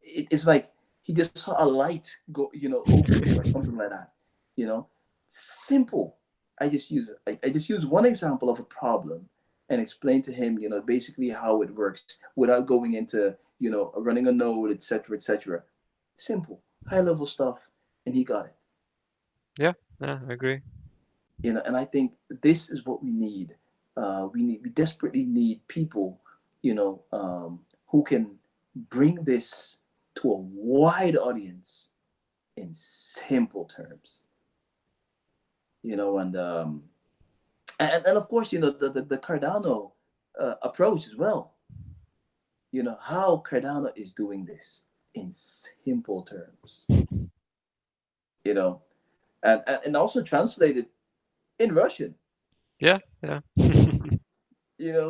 it's like he just saw a light go, opening or something like that, you know. Simple. I just use one example of a problem and explain to him, basically how it works without going into, running a node, etc., etc. Simple, high level stuff, and he got it. Yeah, I agree. And I think this is what we need. We desperately need people, who can bring this to a wide audience in simple terms. And of course, the Cardano approach as well. How Cardano is doing this in simple terms. You know, and also translated in Russian. Yeah, yeah.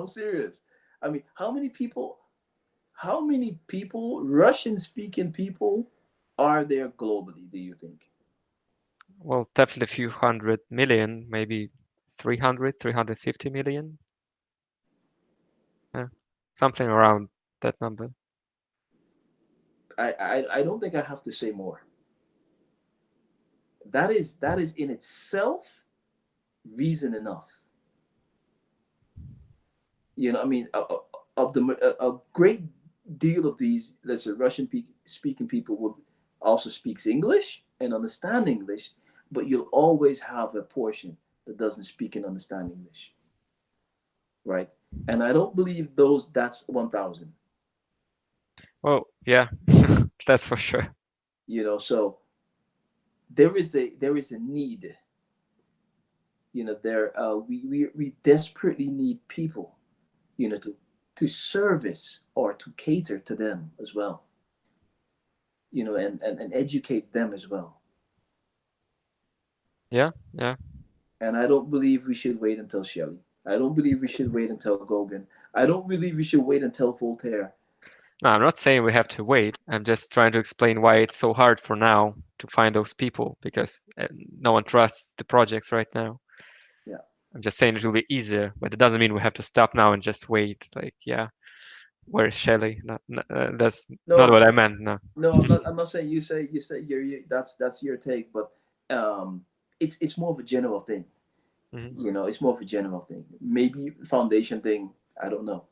Serious. I mean, how many people, Russian speaking people, are there globally, do you think? Well, definitely a few 100 million, maybe 300, 350 million. Yeah, something around that number. I don't think I have to say more. That is in itself reason enough. I mean, a great deal of these, let's say, Russian speaking people would also speaks English and understand English, but you'll always have a portion that doesn't speak and understand English, right? And I don't believe that's 1,000. Oh, yeah, that's for sure. So there is a need. We desperately need people, to service or to cater to them as well, and educate them as well. Yeah, yeah. And I don't believe we should wait until Shelley. I don't believe we should wait until Gauguin. I don't believe we should wait until Voltaire. No, I'm not saying we have to wait. I'm just trying to explain why it's so hard for now to find those people because no one trusts the projects right now. Yeah. I'm just saying it will be easier, but it doesn't mean we have to stop now and just wait. Like, yeah, where is Shelley? That's not No, what I meant. No. no, I'm not saying you say that's your take, but um, it's more of a general thing. Hmm. It's more of a general thing. Maybe foundation thing. I don't know.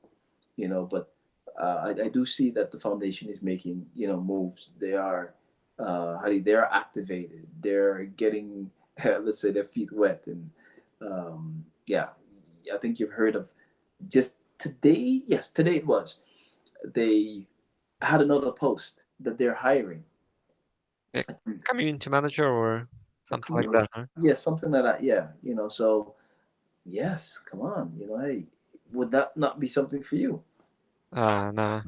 But I do see that the foundation is making moves. They are they're activated. They're getting let's say their feet wet, and yeah, I think you've heard of just today. Yes, today it was. They had another post that they're hiring Yeah, community manager or a something like community. that, huh? Yeah, something like that. Yeah, so yes, come on. Hey, would that not be something for you? Nah.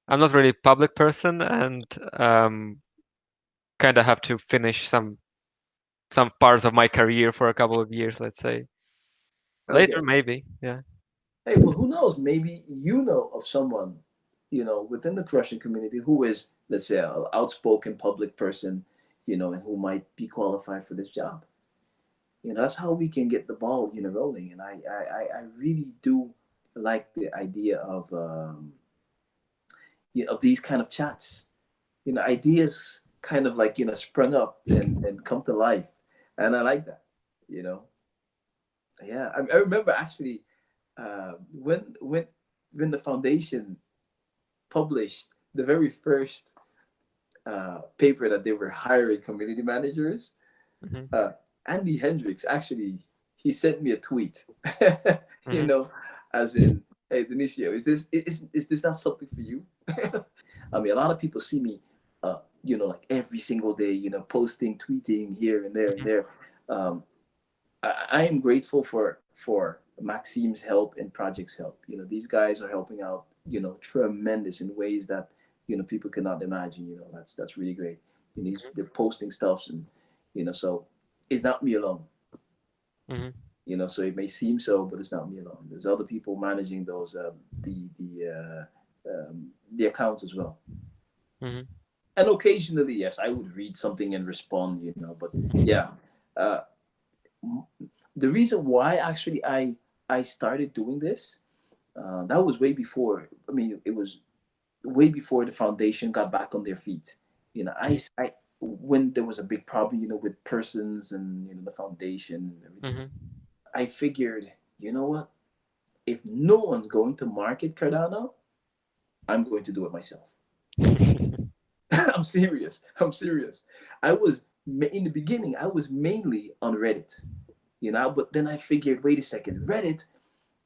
I'm not really a public person and kind of have to finish some parts of my career for a couple of years, let's say. Later, Okay. maybe. Yeah. Hey, well, who knows? Maybe you know of someone, within the Russian community who is, let's say, an outspoken public person, and who might be qualified for this job. That's how we can get the ball, rolling. And I really do like the idea of these kind of chats. Ideas kind of like sprung up and come to life, and I like that. You know, yeah. I remember actually when the foundation published the very first paper that they were hiring community managers, Hmm. uh, Andy Hendricks actually he sent me a tweet, you Hmm. know, as in, "Hey Denisio, is this not something for you?" I mean, a lot of people see me, like every single day, posting, tweeting here and there and Hmm. there. Um, I am grateful for Maxime's help and Project's help. These guys are helping out, tremendous in ways that people cannot imagine. That's really great. They're posting stuff, and so it's not me alone. Hmm. So it may seem so, but it's not me alone. There's other people managing those the accounts as well. Hmm. And occasionally, yes, I would read something and respond. But yeah, uh, the reason why actually I started doing this, that was way before. I mean, it was way before the foundation got back on their feet. You know, I when there was a big problem, you know, with persons and, you know, the foundation and everything, Mm-hmm. I figured, you know what? If no one's going to market Cardano, I'm going to do it myself. I'm serious. I'm serious. I was in the beginning. I was mainly on Reddit, you know. But then I figured, wait a second, Reddit,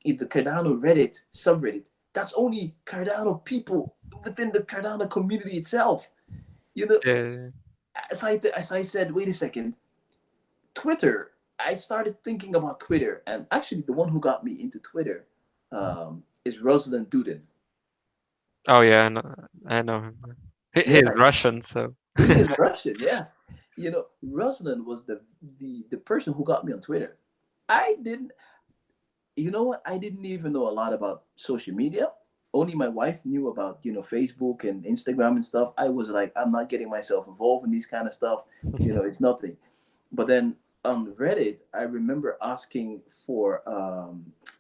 in the Cardano Reddit subreddit, that's only Cardano people within the Cardano community itself. You know, Yeah. as I said, wait a second, Twitter. I started thinking about Twitter, and actually, the one who got me into Twitter is Rosalind Duden. Oh yeah, I know him. He's Yeah, Russian, so. he is Russian. Yes, you know, Rosalind was the person who got me on Twitter. I didn't. You know what? I didn't even know a lot about social media. Only my wife knew about, you know, Facebook and Instagram and stuff. I was like, I'm not getting myself involved in these kind of stuff. You know, it's nothing. But then on Reddit, I remember asking for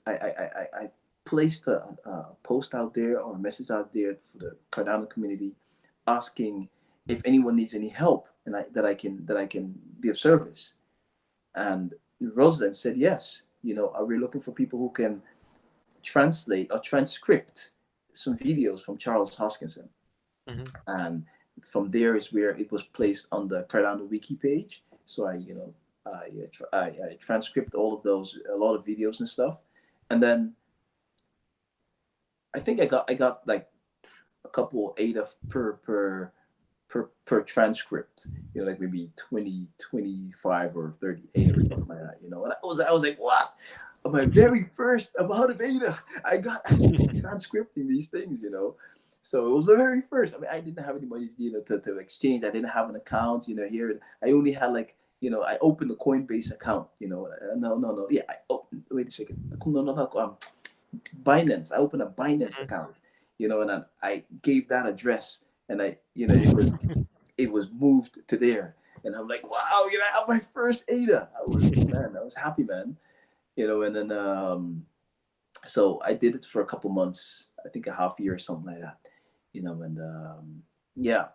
I placed a post out there or a message out there for the Cardano community, asking if anyone needs any help and that I can be of service. And Rosalind said yes. You know, are we looking for people who can translate or transcript some videos from Charles Hoskinson? Mhm. And from there is where it was placed on the Cardano wiki page. So I, you know, I transcript all of those, a lot of videos and stuff, and then I think I got like a couple ADA per transcript, you know, like maybe 20, 25 or 38 or something like that, you know. And I was like, what? On my very first amount of ADA, I got actually from transcripting these things, you know. So it was the very first. I mean, I didn't have any money, you know, to exchange. I didn't have an account, you know, here. I only had like, you know, I opened a Coinbase account, you know. No. Yeah, wait a second. No, no, not Binance. I opened a Binance Mhm. account, you know, and I gave that address, and I, you know, it was moved to there, and I'm like, wow, you know, I have my first ADA. I was happy, man, you know, and then so I did it for a couple months, I think a half year or something like that, you know, and yeah,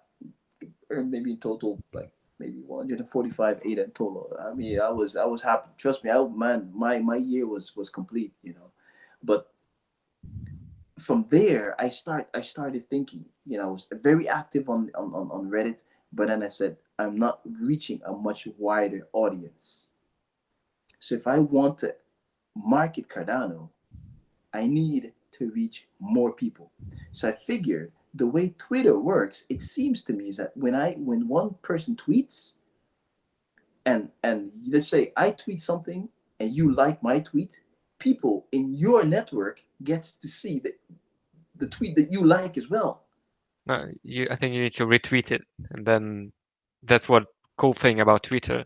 earned maybe in total like maybe 145 ADA in total. I mean, I was happy. Trust me, man, my year was complete, you know, but from there I started thinking, you know, I was very active on Reddit, but then I said I'm not reaching a much wider audience. So if I want to market Cardano, I need to reach more people. So I figured the way Twitter works, it seems to me is that when one person tweets, and let's say I tweet something and you like my tweet, people in your network gets to see the tweet that you like as well. I think you need to retweet it, and then that's what cool thing about Twitter,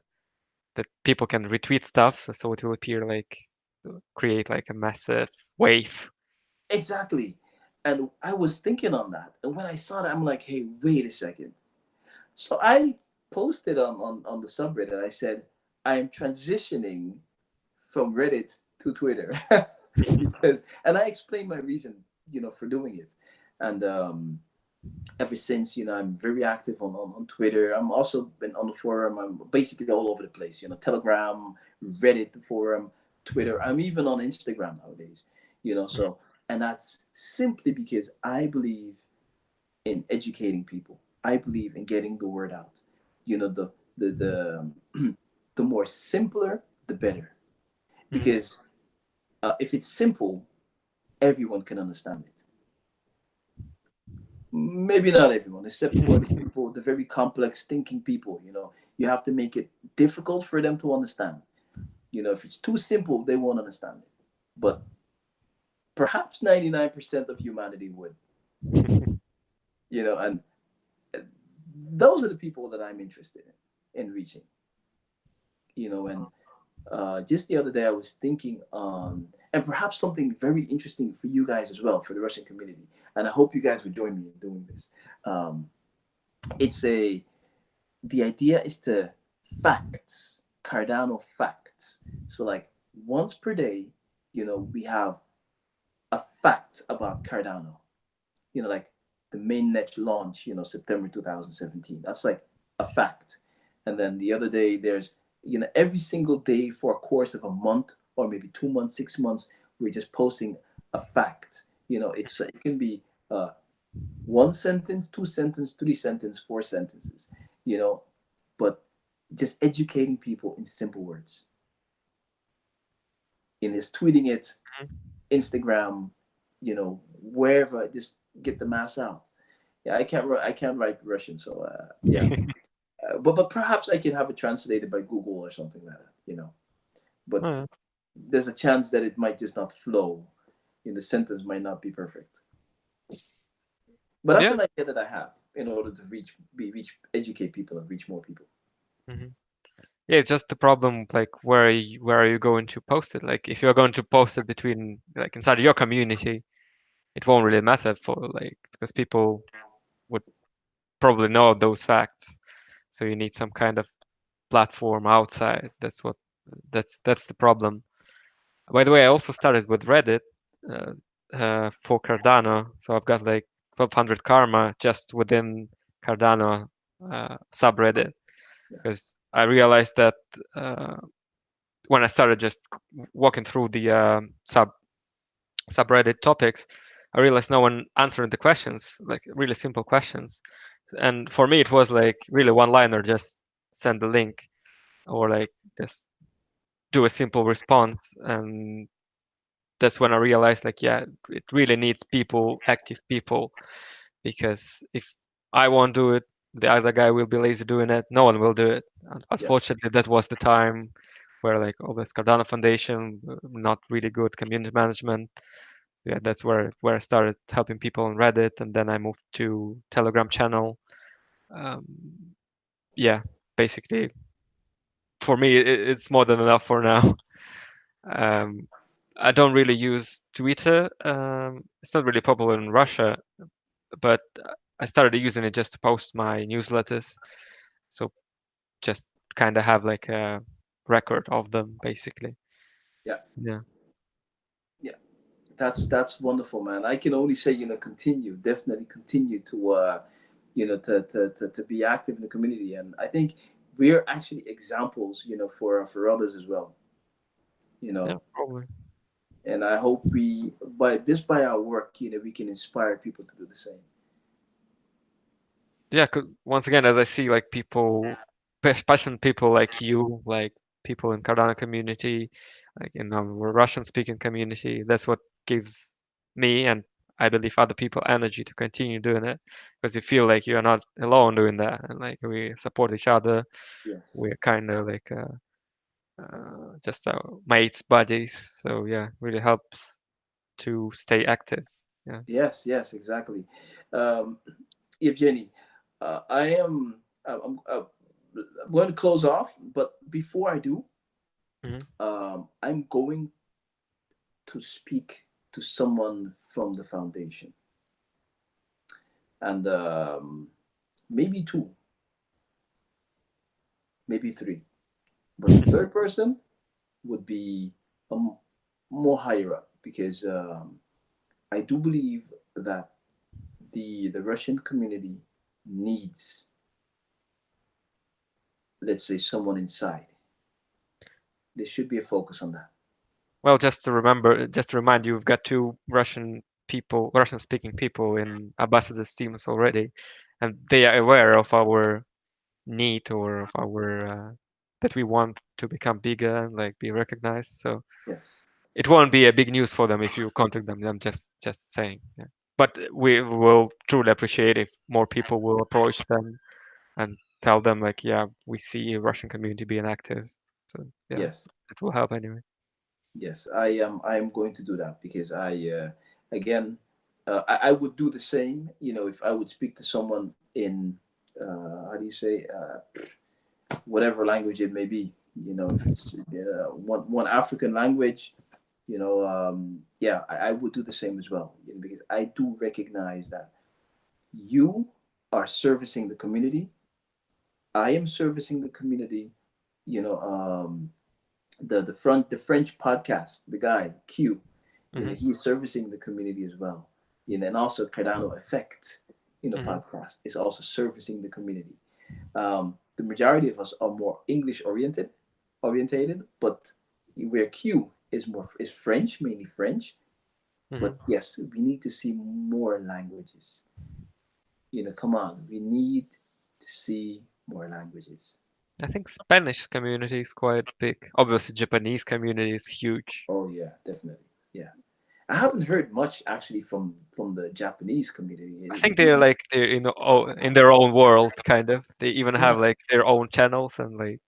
that people can retweet stuff, so it will appear like create like a massive wave. Exactly. And I was thinking on that. And when I saw that, I'm like, hey, wait a second. So I posted on the subreddit, I said, I'm transitioning from Reddit to Twitter. Because, and I explained my reason, you know, for doing it. And ever since, you know, I'm very active on Twitter. I'm also been on the forum. I'm basically all over the place, you know, Telegram, Reddit, the forum, Twitter. I'm even on Instagram nowadays, you know. So, and that's simply because I believe in educating people. I believe in getting the word out. You know, the more simpler, the better. Mhm. Because if it's simple, everyone can understand it. Maybe not everyone, except for the people, the very complex thinking people. You know, you have to make it difficult for them to understand. You know, if it's too simple, they won't understand it. But perhaps 99% of humanity would. You know, and those are the people that I'm interested in reaching. You know, and just the other day I was thinking on, and perhaps something very interesting for you guys as well, for the Russian community, and I hope you guys would join me in doing this. Um, it's a the idea is to facts, Cardano facts. So like once per day, we have a fact about Cardano. Like the mainnet launch, September 2017. That's like a fact. And then the other day, there's, every single day for a course of a month or maybe 2 months, 6 months, we're just posting a fact. It can be one sentence, two sentences, three sentences, four sentences, you know, but just educating people in simple words. In his tweeting it, Instagram, wherever, just get the mass out. Yeah, I can't write Russian, so yeah. But perhaps I can have it translated by Google or something like that. But Uh, there's a chance that it might just not flow. The sentence might not be perfect. But that's yeah. an idea that I have in order to educate people and reach more people. hmm Yeah, it's just the problem, like where are you going to post it? Like if you're going to post it between like inside your community, it won't really matter for like because people would probably know those facts. So you need some kind of platform outside. That's the problem. By the way, I also started with Reddit uh, for Cardano, so I've got like 1200 karma just within Cardano subreddit Yeah, because I realized that uh, when I started just walking through the subreddit topics, I realized no one answered the questions, like really simple questions. And for me, it was like really one liner, just send the link or like just do a simple response. And that's when I realized like, yeah, it really needs people, active people, because if I won't do it, the other guy will be lazy doing it. No one will do it. And yeah, unfortunately, that was the time where like all this Cardano Foundation, not really good community management. Yeah, that's where I started helping people on Reddit, and then I moved to Telegram channel. Um, yeah, basically for me, it's more than enough for now. Um, I don't really use Twitter. It's not really popular in Russia, but I started using it just to post my newsletters. So just kind of have like a record of them, basically. yeah, Yeah. yeah. That's wonderful, man. I can only say, continue, definitely continue to to be active in the community. And I think we're actually examples, for others as well, you Yeah, know. probably. And I hope by our work, we can inspire people to do the same. Yeah, once again, as I see like people, passionate people like you, like people in Cardano community, like in our Russian speaking community, that's what gives me and I believe other people energy to continue doing it because you feel like you're not alone doing that and like we support each other. Yes. We're kind of like just mates, buddies. So yeah, really helps to stay active. Yeah. Yes, yes, exactly. Um, Evgeny, I am I'm going to close off, but before I do, hmm I'm going to speak to someone from the foundation, and maybe two, maybe three, but the third person would be more higher up because I do believe that the Russian community needs, let's say, someone inside. There should be a focus on that. Well, just to remember, just to remind you, we've got two Russian people, Russian-speaking people in ambassadors teams already, and they are aware of our need or of our that we want to become bigger and like be recognized. So Yes, it won't be a big news for them if you contact them. I'm just saying. Yeah. But we will truly appreciate if more people will approach them and tell them like, yeah, we see Russian community being active. So yeah, yes, it will help anyway. yes. I am going to do that because again, I would do the same. If I would speak to someone in how do you say, whatever language it may be. If it's one African language, yeah, I would do the same as well. Because I do recognize that you are servicing the community. I am servicing the community. You know, um, the French podcast, the guy Q, Hmm. he's servicing the community as well. And also Cardano Effect, Hmm. podcast is also servicing the community. The majority of us are more English orientated, but where Q is French, mainly French. Hmm. But yes, we need to see more languages. Come on, we need to see more languages. I think Spanish community is quite big. Obviously, Japanese community is huge. Oh yeah, definitely. Yeah. I haven't heard much actually from the Japanese community. I think they're in their own world, kind of. They even have Yeah, like their own channels and like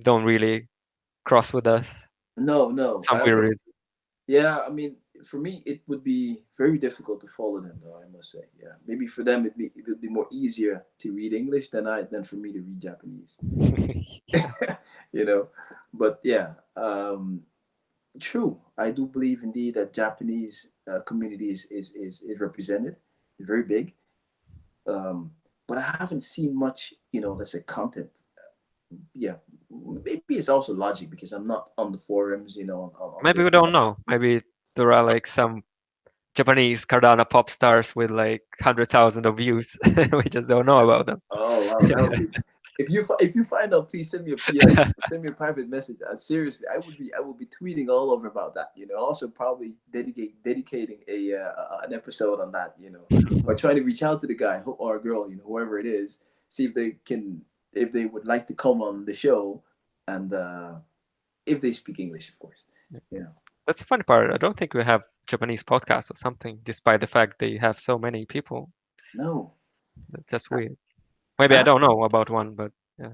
don't really cross with us. no, no. Some weird But reason. yeah, I mean, for me, it would be very difficult to follow them, though. I must say, yeah. Maybe for them, it would be more easier to read English than for me to read Japanese. you know, but yeah, true. I do believe indeed that Japanese community is represented. They're very big. Um, but I haven't seen much, let's say content. Yeah, maybe it's also logic because I'm not on the forums, on Maybe the. we don't know. Maybe there are like some Japanese Cardano pop stars with like 100,000 of views. We just don't know about them. Oh wow, that would be. If you find out, please send me a PM. Send me a private message. Seriously, I would be tweeting all over about that. Also probably dedicating an episode on that. Or trying to reach out to the guy or girl, whoever it is, see if they would like to come on the show, and if they speak English, of course. You know. That's the funny part. I don't think we have Japanese podcasts or something, despite the fact they have so many people. No, That's just I, weird. Maybe I I don't know about one, but yeah.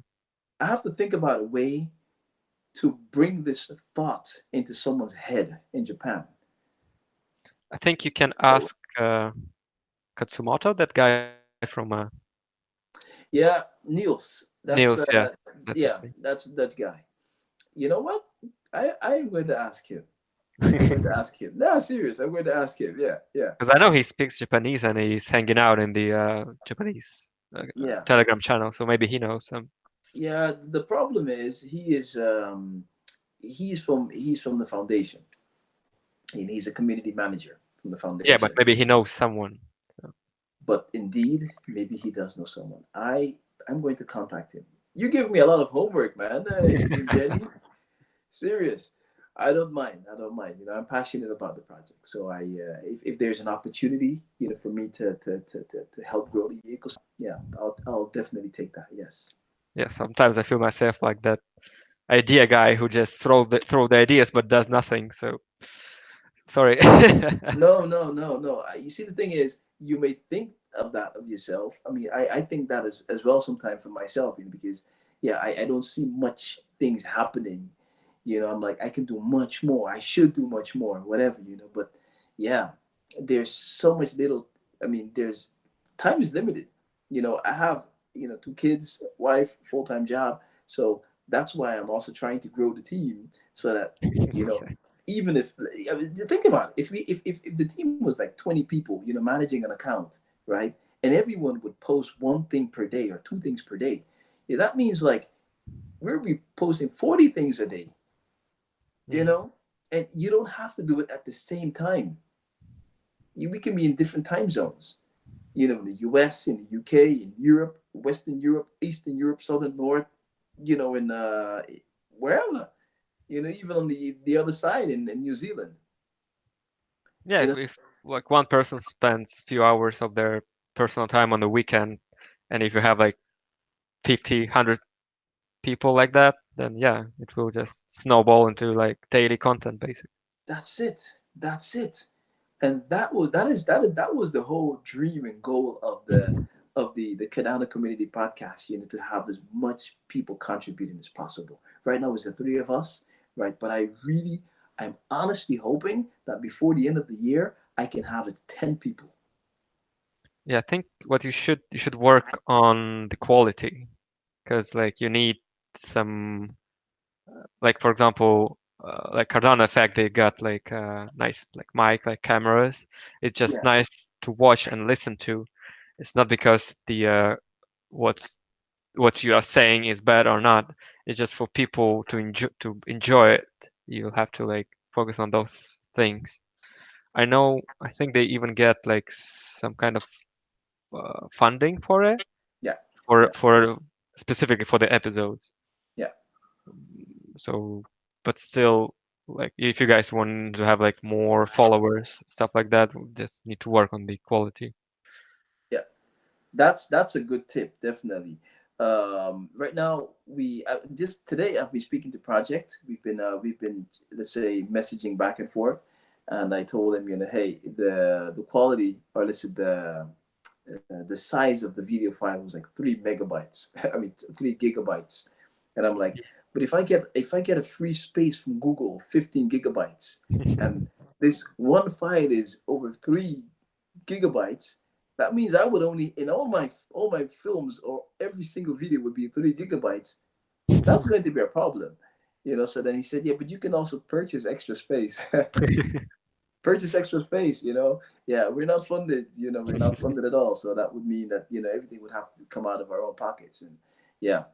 I have to think about a way to bring this thought into someone's head in Japan. I think you can ask Katsumoto, that guy from Yeah, Niels. Niels. Yeah, that's his Yeah, name. that's that guy. You know what? I am going to ask him. I'm going to ask him. No, serious. I'm going to ask him. Yeah, yeah, Because I know he speaks Japanese and he's hanging out in the Japanese yeah, Telegram channel, so maybe he knows some. yeah. The problem is he's from the foundation, and he's a community manager from the Yeah, but foundation. maybe he knows someone. So. But indeed, maybe he does know someone. I'm going to contact him. You give me a lot of homework, man. Evgeny. Serious. I don't mind. I don't mind. I'm passionate about the project. So if there's an opportunity, for me to help grow the ecosystem, yeah, I'll definitely take that. Yes. Yeah, sometimes I feel myself like that idea guy who just throw the ideas but does nothing. So sorry. No, no, no, no. You see, the thing is, you may think of that of yourself. I mean, I think that as well sometimes for myself, because yeah, I don't see much things happening. I'm like, I can do much more. I should do much more, whatever. But yeah, there's so much little. I mean, there's time is limited. I have, two kids, wife, full-time job. So that's why I'm also trying to grow the team so that, you know, even if I mean, think about it, if the team was like 20 people, managing an account, right, and everyone would post one thing per day or two things per day, yeah, that means like we'll be posting 40 things a day, you Mhm. know and you don't have to do it at the same time. We can be in different time zones, in the US, in the UK, in Europe, Western Europe, Eastern Europe, Southern, North, in wherever, even on the other side in New Zealand. Yeah, you know if like one person spends few hours of their personal time on the weekend, and if you have like 50, 100 people like that, then yeah, it will just snowball into like daily content basically. That's it. That's it. And that was the whole dream and goal of the Cardano Community Podcast. To have as much people contributing as possible. Right now, it's the three of us, right? But I'm honestly hoping that before the end of the year, I can have it 10 people. Yeah, I think what you should work on the quality, because like you need some, like for example, like Cardano effect, they got like nice like mic, like cameras. It's just Yeah, nice to watch and listen to. It's not because the what's what you are saying is bad or not. It's just for people to enjoy it. You have to like focus on those things. I know. I think they even get like some kind of funding for it, Yeah, for yeah, specifically for the episodes. yeah, So, but still, like if you guys want to have like more followers, stuff like that, we just need to work on the quality. yeah. That's a good tip, definitely. Right now, we just today I've been speaking to Project. We've been, let's say, messaging back and forth, and I told him, hey, the quality, or let's say the size of the video file was like 3 megabytes. I mean 3 gigabytes, and I'm like, but if I get a free space from Google, 15 gigabytes, and this one file is over 3 gigabytes, that means I would only, in all my films, or every single video would be 3 gigabytes. That's going to be a problem. So then he said, yeah, but you can also purchase extra space. Purchase extra space. Yeah, we're not funded at all, so that would mean that everything would have to come out of our own pockets. And yeah,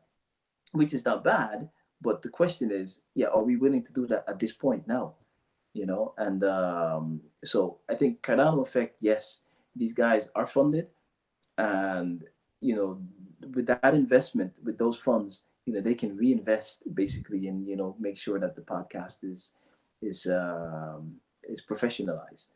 which is not bad, but the question is, yeah, are we willing to do that at this point now? And so I think Cardano effect, yes, these guys are funded, and you know with that investment, with those funds, they can reinvest basically, and make sure that the podcast is professionalized.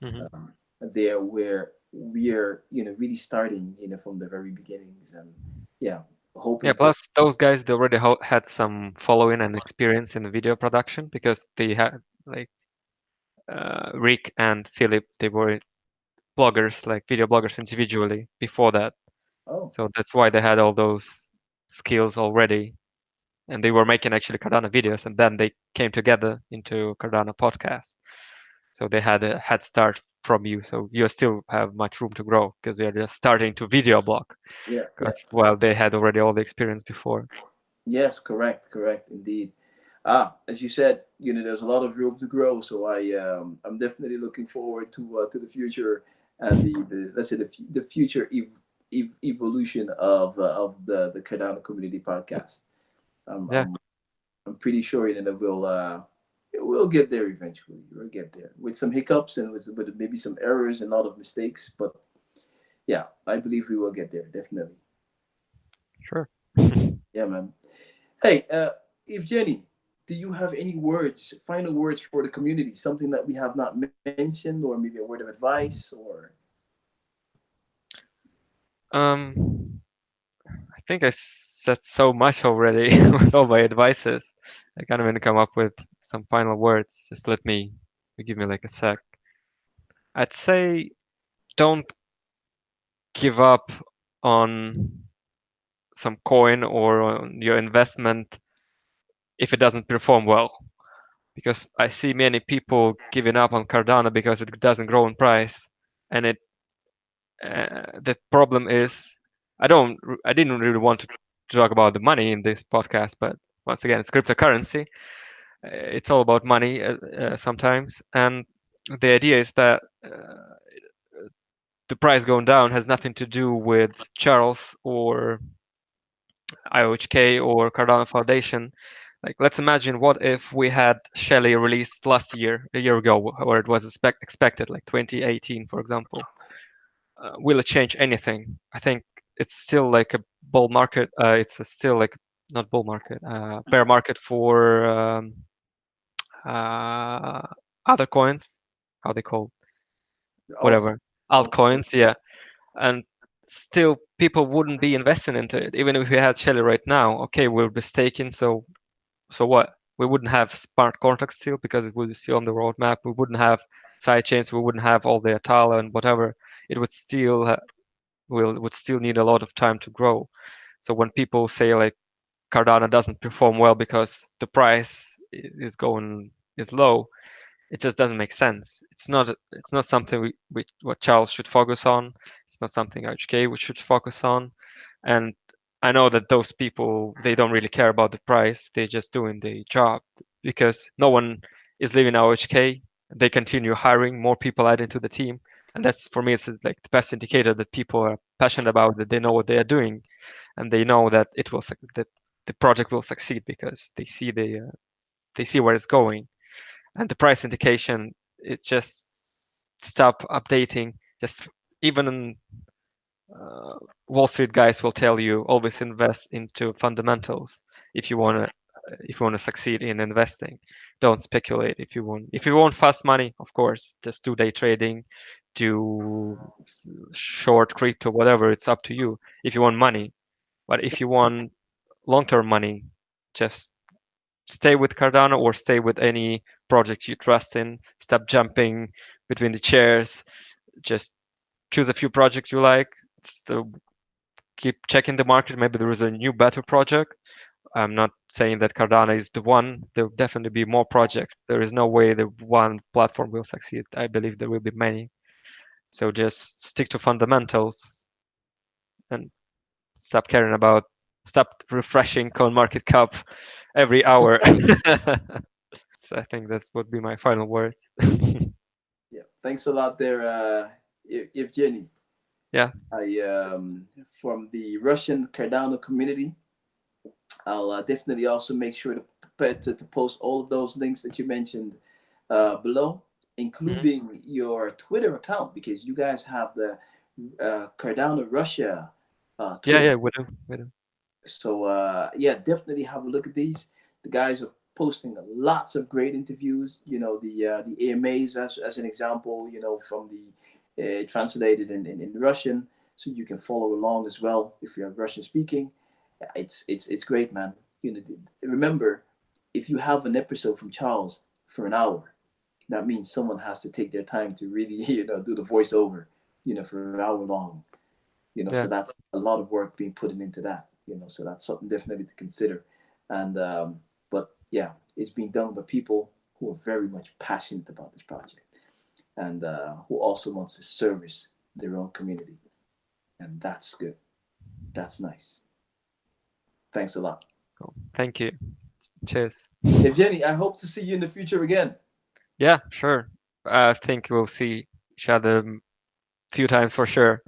Mhm. um, There, where we're really starting from the very beginnings, and yeah, Yeah, hoping to. plus those guys they already had some following and experience in the video production because they had like Rick and Philip, they were bloggers, like video bloggers individually before that. Oh, So that's why they had all those skills already. And they were making actually Cardano videos and then they came together into Cardano podcast. So they had a head start from you. So you still have much room to grow because we are just starting to video blog. yeah, yeah. Because well, they had already all the experience before. Yes, correct, indeed. As you said, there's a lot of room to grow. So I'm definitely looking forward to the future, and the let's say the future evolution of the Cardano Community Podcast. Um, Yeah, I'm I'm pretty sure that we'll get there eventually. We'll get there with some hiccups, and with maybe some errors and a lot of mistakes. But yeah, I believe we will get there, definitely. sure. Yeah, man. Hey, Evgeny, do you have any final words for the community? Something that we have not mentioned, or maybe a word of advice, or Um, I think I said so much already with all my advices. I can't even come up with some final words. Just give me like a sec. I'd say don't give up on some coin or on your investment if it doesn't perform well. Because I see many people giving up on Cardano because it doesn't grow in price, and the problem is I didn't really want to talk about the money in this podcast, but once again, it's cryptocurrency. It's all about money sometimes, and the idea is that the price going down has nothing to do with Charles or IOHK or Cardano Foundation. Like, let's imagine what if we had Shelley released last year, a year ago, where it was expected, like 2018, for example. Will it change anything? I think it's still like a bull market. Still like not bull market, bear market for uh, other coins. How they call the alt? whatever alt altcoins? Yeah, and still people wouldn't be investing into it even if we had Shelley right now. Okay, we're mistaken, so what? We wouldn't have smart contracts still because it would be still on the roadmap. We wouldn't have side chains. We wouldn't have all the Atala and whatever. It would still would still need a lot of time to grow. So when people say like Cardano doesn't perform well because the price is low, it just doesn't make sense. It's not something what Charles should focus on. It's not something HK we should focus on. And I know that those people they don't really care about the price. They're just doing the job because no one is leaving HK. They continue hiring more people adding to the team, and that's for me it's like the best indicator that people are passionate about that they know what they are doing and they know that that the project will succeed because they see where it's going. And the price indication, it's just stop updating. Just even Wall Street guys will tell you always invest into fundamentals if you want to succeed in investing. Don't speculate. If you want fast money, of course, just do day trading, do short crypto, whatever. It's up to you. If you want money, but if you want long-term money, just stay with Cardano or stay with any project you trust in. Stop jumping between the chairs. Just choose a few projects you like. Just keep checking the market. Maybe there is a new better project. I'm not saying that Cardano is the one. There will definitely be more projects. There is no way that one platform will succeed. I believe there will be many. So just stick to fundamentals and stop refreshing CoinMarketCap every hour. So I think that would be my final words. Yeah, thanks a lot there, Evgeny. Yeah. I from the Russian Cardano community. I'll definitely also make sure to post all of those links that you mentioned below, Mhm. including your Twitter account, because you guys have the Cardano Russia Yeah, Twitter. yeah, we do. We do. So yeah, definitely have a look at these. The guys are posting lots of great interviews. You know, the AMAs as an example. You know, from the translated in Russian, so you can follow along as well if you're Russian speaking. It's great, man. You know, remember, if you have an episode from Charles for an hour, that means someone has to take their time to really do the voiceover. For an hour long. So Yeah. that's a lot of work being put into that. So that's something definitely to consider. And but yeah, it's being done by people who are very much passionate about this project and who also wants to service their own community, and that's good. That's nice. Thanks a lot, Cool. Thank you. Cheers. Evgeny. I hope to see you in the future again. Yeah, sure. I think we'll see each other a few times for sure.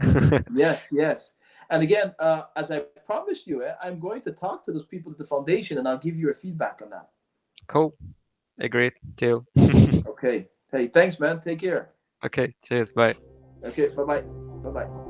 Yes, yes. And again, as I promised you, I'm going to talk to those people at the foundation, and I'll give you a feedback on that. Cool. Agreed. Deal. Okay. Hey, thanks, man. Take care. Okay. Cheers. Bye. Okay. Bye bye. Bye bye.